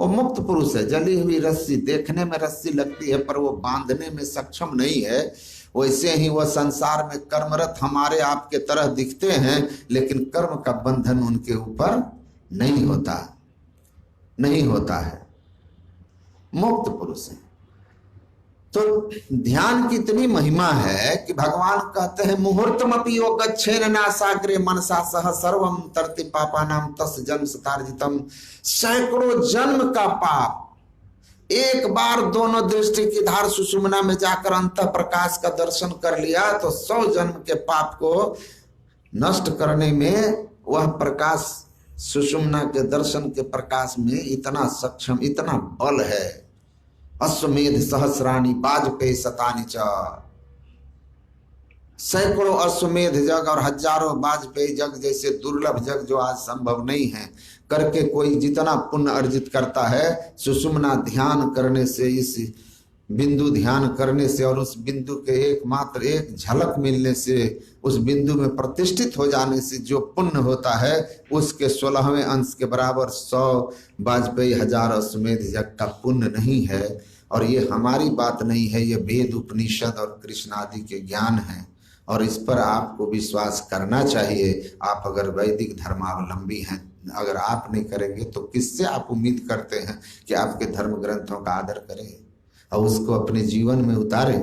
वो मुक्त पुरुष है। जली हुई रस्सी, देखने में रस्सी लगती है पर वो बांधने में सक्षम नहीं है। वैसे ही वह संसार में कर्मरत हमारे आपके तरह दिखते हैं, लेकिन कर्म का बंधन उनके ऊपर नहीं होता है। मुक्त पुरुष है। तो ध्यान की इतनी महिमा है कि भगवान कहते हैं मुहूर्तमपि यो गच्छेन नासाग्रे मनसा सह सर्वम तरति पापानाम तस् जन्म सतार्जितम। सैकड़ों जन्म का पाप एक बार दोनों दृष्टि की धार सुषुम्ना में जाकर अंतः प्रकाश का दर्शन कर लिया तो 100 जन्म के पाप को नष्ट करने में वह प्रकाश, सुषुम्ना के दर्शन के प्रकाश में इतना सक्षम, इतना बल है। अश्वमेध सहस्राणी वाजपेयी शतानि च। सैकड़ों अश्वमेध जग और हजारों वाजपेयी जग जैसे दुर्लभ जग जो आज संभव नहीं है करके कोई जितना पुण्य अर्जित करता है, सुषुम्ना ध्यान करने से, इस बिंदु ध्यान करने से और उस बिंदु के एकमात्र एक झलक मिलने से, उस बिंदु में प्रतिष्ठित हो जाने से जो पुण्य होता है उसके 16वें अंश के बराबर 100 वाजपेयी हजार अश्वमेध यज्ञ का पुण्य नहीं है। और ये हमारी बात नहीं है, ये वेद उपनिषद और कृष्ण आदि के ज्ञान है और इस पर आपको विश्वास करना चाहिए। आप अगर वैदिक धर्मावलंबी हैं, अगर आप नहीं करेंगे तो किससे आप उम्मीद करते हैं कि आपके धर्म ग्रंथों का आदर करें और उसको अपने जीवन में उतारे?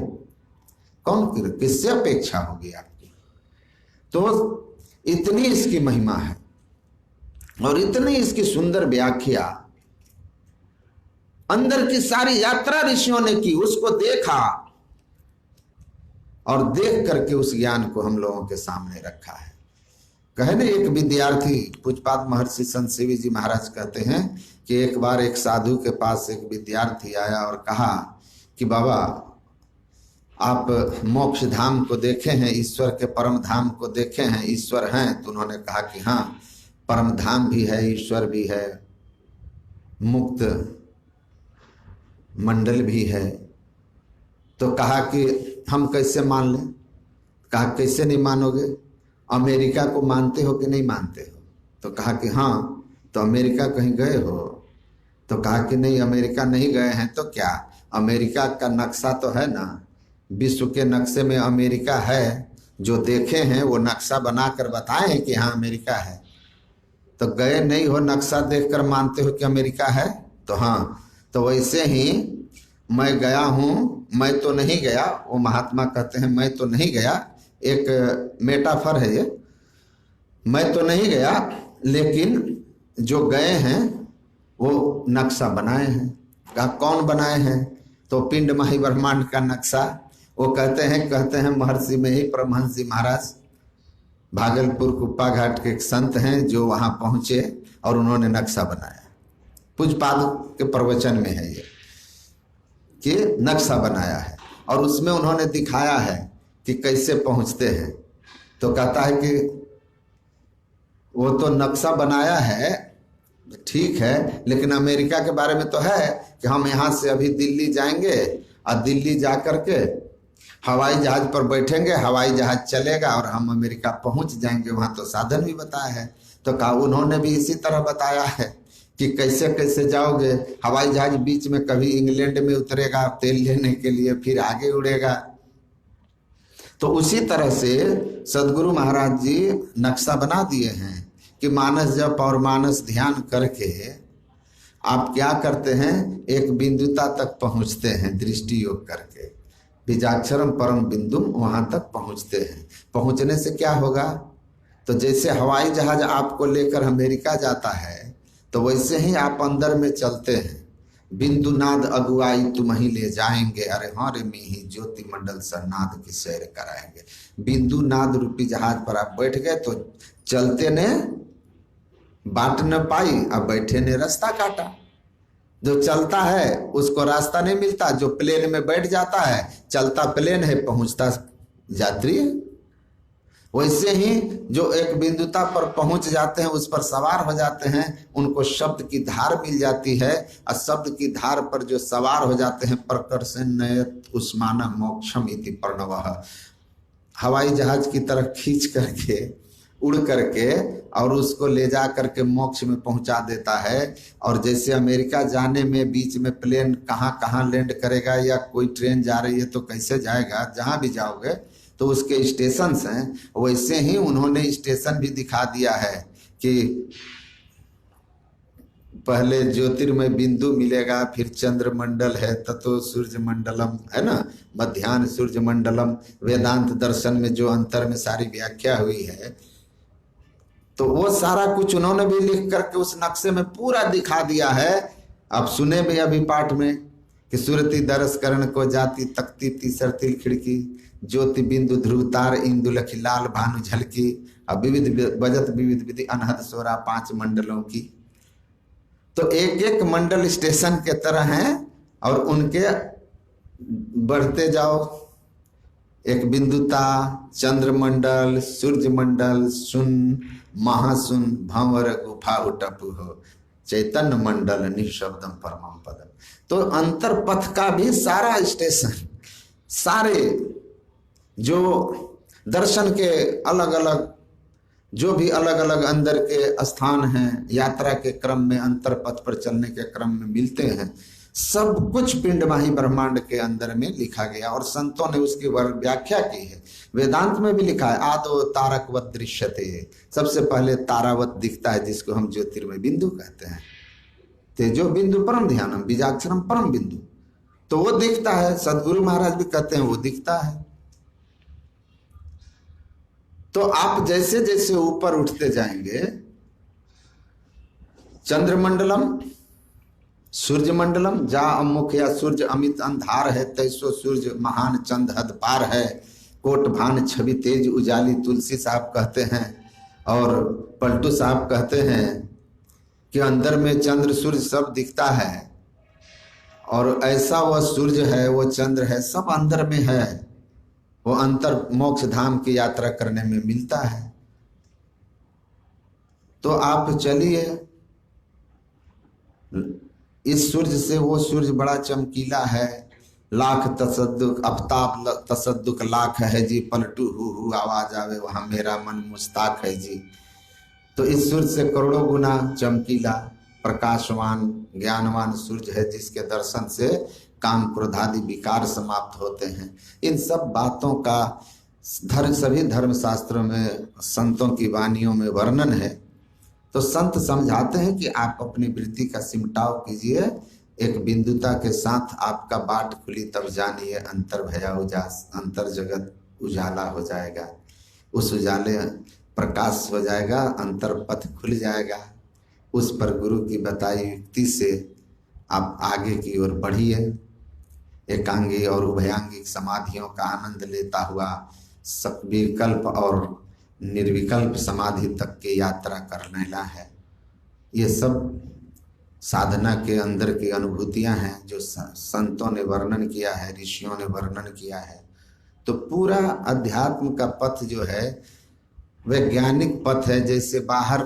कौन, किससे अपेक्षा होगी आपकी? तो इतनी इसकी महिमा है और इतनी इसकी सुंदर व्याख्या अंदर की सारी यात्रा ऋषियों ने की, उसको देखा और देख करके उस ज्ञान को हम लोगों के सामने रखा है। कहे ना एक विद्यार्थी, पूज्यपाद महर्षि संत सेवी जी महाराज कहते हैं कि एक बार एक साधु के पास एक विद्यार्थी आया और कहा कि बाबा आप मोक्ष धाम को देखे हैं, ईश्वर के परम धाम को देखे हैं, ईश्वर हैं? तो उन्होंने कहा कि हाँ, परम धाम भी है, ईश्वर भी है, मुक्त मंडल भी है। तो कहा कि हम कैसे मान लें? कहा कैसे नहीं मानोगे? अमेरिका को मानते हो कि नहीं मानते हो? तो कहा कि हाँ। तो अमेरिका कहीं गए हो? तो कहा कि नहीं, अमेरिका नहीं गए हैं। तो क्या अमेरिका का नक्शा तो है ना, विश्व के नक्शे में अमेरिका है, जो देखे हैं वो नक्शा बनाकर बताए हैं कि हाँ अमेरिका है। तो गए नहीं हो, नक्शा देखकर मानते हो कि अमेरिका है? तो हाँ। तो वैसे ही मैं गया हूँ, मैं तो नहीं गया, वो महात्मा कहते हैं मैं तो नहीं गया, एक मेटाफर है ये, मैं तो नहीं गया लेकिन जो गए हैं वो नक्शा बनाए हैं। कहा कौन बनाए हैं? तो पिंड माही ब्रह्मांड का नक्शा। वो कहते हैं महर्षि में ही परमहंस जी महाराज भागलपुर कुप्पा घाट के एक संत हैं जो वहां पहुंचे और उन्होंने नक्शा बनाया। पूज्यपाद के प्रवचन में है ये कि नक्शा बनाया है और उसमें उन्होंने दिखाया है कि कैसे पहुंचते हैं। तो कहता है कि वो तो नक्शा बनाया है ठीक है, लेकिन अमेरिका के बारे में तो है कि हम यहाँ से अभी दिल्ली जाएंगे और दिल्ली जा करके हवाई जहाज पर बैठेंगे, हवाई जहाज चलेगा और हम अमेरिका पहुंच जाएंगे। वहां तो साधन भी बताया है। तो कहा उन्होंने भी इसी तरह बताया है कि कैसे कैसे जाओगे। हवाई जहाज बीच में कभी इंग्लैंड में उतरेगा तेल लेने के लिए, फिर आगे उड़ेगा। तो उसी तरह से सदगुरु महाराज जी नक्शा बना दिए हैं कि मानस जप और मानस ध्यान करके आप क्या करते हैं, एक बिंदुता तक पहुंचते हैं दृष्टि योग करके। बीजाक्षरम परम बिंदुम, वहां तक पहुंचते हैं। पहुंचने से क्या होगा, तो जैसे हवाई जहाज आपको लेकर अमेरिका जाता है तो वैसे ही आप अंदर में चलते हैं। बिंदु नाद अगुवाई तुम ही ले जाएंगे, अरे हाँ रे मिही ज्योति मंडल सरनाद की सैर कराएंगे। बिंदु नाद रूपी जहाज पर आप बैठ गए तो चलते ने बाट न पाई, अब बैठे ने रास्ता काटा। जो चलता है उसको रास्ता नहीं मिलता, जो प्लेन में बैठ जाता है, चलता प्लेन है पहुंचता यात्री है। वैसे ही जो एक बिंदुता पर पहुंच जाते हैं, उस पर सवार हो जाते हैं, उनको शब्द की धार मिल जाती है। और शब्द की धार पर जो सवार हो जाते हैं, प्रकर्षण उस्मान मोक्षम इति प्रणवः, हवाई जहाज की तरह खींच करके उड़ करके और उसको ले जा करके मोक्ष में पहुंचा देता है। और जैसे अमेरिका जाने में बीच में प्लेन कहाँ कहाँ लैंड करेगा या कोई ट्रेन जा रही है तो कैसे जाएगा, जहां भी जाओगे तो उसके स्टेशन हैं, वैसे ही उन्होंने स्टेशन भी दिखा दिया है कि पहले ज्योतिर्मय बिंदु मिलेगा, फिर चंद्रमंडल है, ततो सूर्य मंडलम है ना, मध्यान्ह सूर्य मंडलम। वेदांत दर्शन में जो अंतर में सारी व्याख्या हुई है, तो वो सारा कुछ उन्होंने भी लिख करके उस नक्शे में पूरा दिखा दिया है। अब सुने भी अभी पाठ में कि सुरति दरस करण को जाति तकती तीसर तिल खिड़की, ज्योति बिंदु ध्रुवतार इंदु लखी लाल भानु झलकी, अब विविध बजत विविध विधि अनहद सोरा 5 मंडलों की। तो एक एक मंडल स्टेशन के तरह हैं और उनके बढ़ते जाओ, एक बिंदुता, चंद्रमंडल, सूर्य मंडल, सुन महासुन भंवर गुफा उटपु हो, चैतन्य मंडल निःशब्दम परमम पदम। तो अंतर पथ का भी सारा स्टेशन, सारे जो दर्शन के अलग अलग जो भी अलग अलग अंदर के स्थान हैं, यात्रा के क्रम में अंतर पथ पर चलने के क्रम में मिलते हैं, सब कुछ पिंडमाही ब्रह्मांड के अंदर में लिखा गया। और संतों ने उसकी व्याख्या की है। वेदांत में भी लिखा है आदो तारकवत दृश्यते, सबसे पहले तारावत दिखता है जिसको हम ज्योतिर्मय बिंदु कहते हैं। तेजो बिंदु परम ध्यानम बीजाक्षरम परम बिंदु, तो वो दिखता है। सदगुरु महाराज भी कहते हैं वो दिखता है। तो आप जैसे जैसे ऊपर उठते जाएंगे, चंद्रमंडलम सूर्य मंडलम, जा अमुख या सूर्य अमित अंधार है, तैसो सूर्य महान चंद हद पार है, कोट भान छवि तेज उजाली, तुलसी साहब कहते हैं। और पलटू साहब कहते हैं कि अंदर में चंद्र सूर्य सब दिखता है, और ऐसा वह सूर्य है, वो चंद्र है, सब अंदर में है। वो अंतर मोक्ष धाम की यात्रा करने में मिलता है। तो आप चलिए, इस सूर्य से वो सूर्य बड़ा चमकीला है, लाख तसद्दुक अफ्ताब तसद्दुक लाख है जी, पलटू हु आवाज आवे वहां मेरा मन मुस्ताक है जी। तो इस सूर्य से करोड़ों गुना चमकीला प्रकाशवान ज्ञानवान सूर्य है, जिसके दर्शन से काम क्रोधादि विकार समाप्त होते हैं। इन सब बातों का सभी धर्म शास्त्रों में संतों की वाणियों में वर्णन है। तो संत समझाते हैं कि आप अपनी वृत्ति का सिमटाव कीजिए, एक बिंदुता के साथ आपका बाट खुली तब जानिए, अंतर भया उजास, अंतर जगत उजाला हो जाएगा, उस उजाले प्रकाश हो जाएगा, अंतर पथ खुल जाएगा। उस पर गुरु की बताई युक्ति से आप आगे की ओर बढ़िए। एकांगी और उभयांगिक समाधियों का आनंद लेता हुआ विकल्प और निर्विकल्प समाधि तक की यात्रा करना है। ये सब साधना के अंदर की अनुभूतियां हैं जो संतों ने वर्णन किया है, ऋषियों ने वर्णन किया है। तो पूरा अध्यात्म का पथ जो है वैज्ञानिक पथ है। जैसे बाहर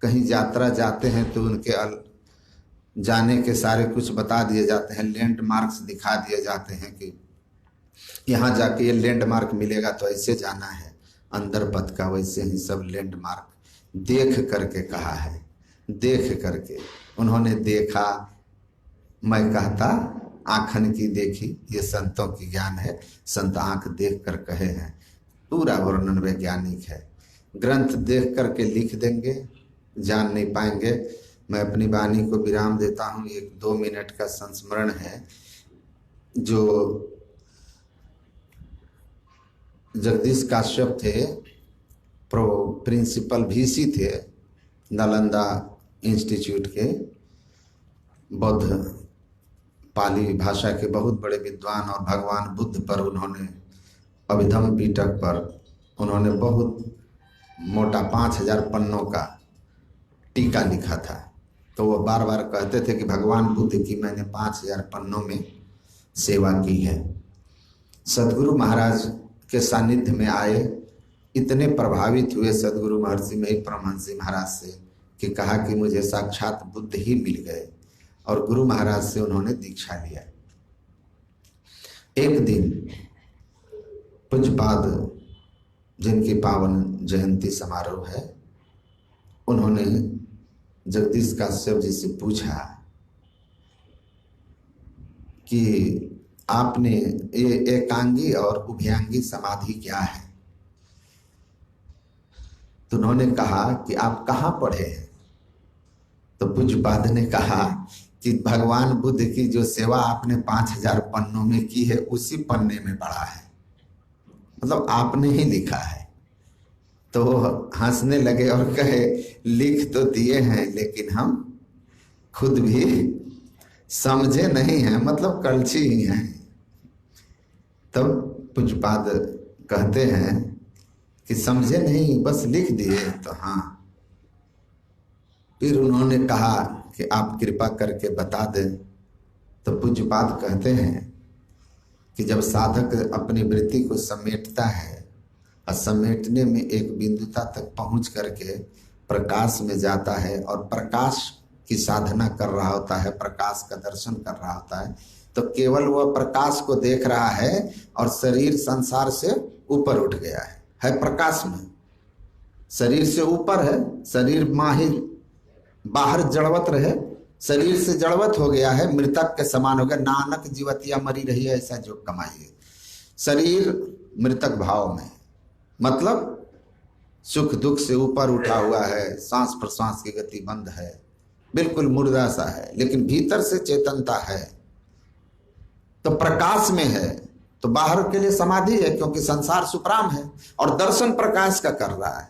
कहीं यात्रा जाते हैं तो उनके जाने के सारे कुछ बता दिए जाते हैं, लैंडमार्क्स दिखा दिए जाते हैं कि यहाँ जाके ये लैंडमार्क मिलेगा तो ऐसे जाना है, अंदर पथ का वैसे ही सब लैंडमार्क देख करके कहा है। देख करके उन्होंने देखा, मैं कहता आँखन की देखी, ये संतों की ज्ञान है, संत आँख देख कर कहे हैं, पूरा वर्णन वैज्ञानिक है। ग्रंथ देख करके लिख देंगे, जान नहीं पाएंगे। मैं अपनी वाणी को विराम देता हूँ। 1-2 मिनट का संस्मरण है। जो जगदीश काश्यप थे, प्रिंसिपल VC थे नालंदा इंस्टीट्यूट के, बौद्ध पाली भाषा के बहुत बड़े विद्वान, और भगवान बुद्ध पर उन्होंने अभिधम पिटक पर उन्होंने बहुत मोटा 5000 पन्नों का टीका लिखा था। तो वो बार बार कहते थे कि भगवान बुद्ध की मैंने 5000 पन्नों में सेवा की है। सदगुरु महाराज के सानिध्य में आए, इतने प्रभावित हुए सदगुरु महर्षि में परमहंस जी महाराज से कि कहा कि मुझे साक्षात बुद्ध ही मिल गए, और गुरु महाराज से उन्होंने दीक्षा लिया। एक दिन पूज्यपाद जिनकी पावन जयंती समारोह है, उन्होंने जगदीश काश्यप जी से पूछा कि आपने ये एकांगी और उभयांगी समाधि क्या है? तो उन्होंने कहा कि आप कहाँ पढ़े हैं? तो पूज्यपाद ने कहा कि भगवान बुद्ध की जो सेवा आपने 5000 पन्नों में की है, उसी पन्ने में पढ़ा है, मतलब आपने ही लिखा है। तो हंसने लगे और कहे, लिख तो दिए हैं लेकिन हम खुद भी समझे नहीं हैं, मतलब कलछी ही हैं। तब पूज्यपाद कहते हैं कि समझे नहीं, बस लिख दिए। तो हाँ। फिर उन्होंने कहा कि आप कृपा करके बता दें। तो पूज्यपाद कहते हैं कि जब साधक अपनी वृत्ति को समेटता है और समेटने में एक बिंदुता तक पहुंच करके प्रकाश में जाता है और प्रकाश की साधना कर रहा होता है, प्रकाश का दर्शन कर रहा होता है, तो केवल वह प्रकाश को देख रहा है और शरीर संसार से ऊपर उठ गया है प्रकाश में, शरीर से ऊपर है। शरीर माही बाहर जड़वत रहे, शरीर से जड़वत हो गया है, मृतक के समान हो गया। नानक जीवतिया मरी रही है, ऐसा जो कमाइए। शरीर मृतक भाव में, मतलब सुख दुख से ऊपर उठा हुआ है, सांस प्रश्वास की गति बंद है, बिल्कुल मुर्दा सा है, लेकिन भीतर से चेतनता है, तो प्रकाश में है। तो बाहर के लिए समाधि है, क्योंकि संसार सुप्राम है और दर्शन प्रकाश का कर रहा है।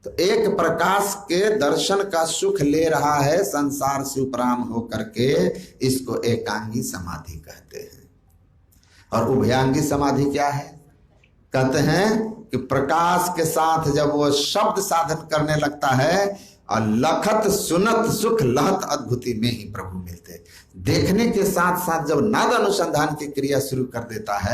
तो एक प्रकाश के दर्शन का सुख ले रहा है संसार से उपराम होकर के, इसको एकांगी समाधि कहते हैं। और उभयांगी समाधि क्या है? कहते हैं कि प्रकाश के साथ जब वो शब्द साधन करने लगता है और लखत सुनत सुख लहत अद्भुति में ही प्रभु मिलते। देखने के साथ साथ जब नाद अनुसंधान की क्रिया शुरू कर देता है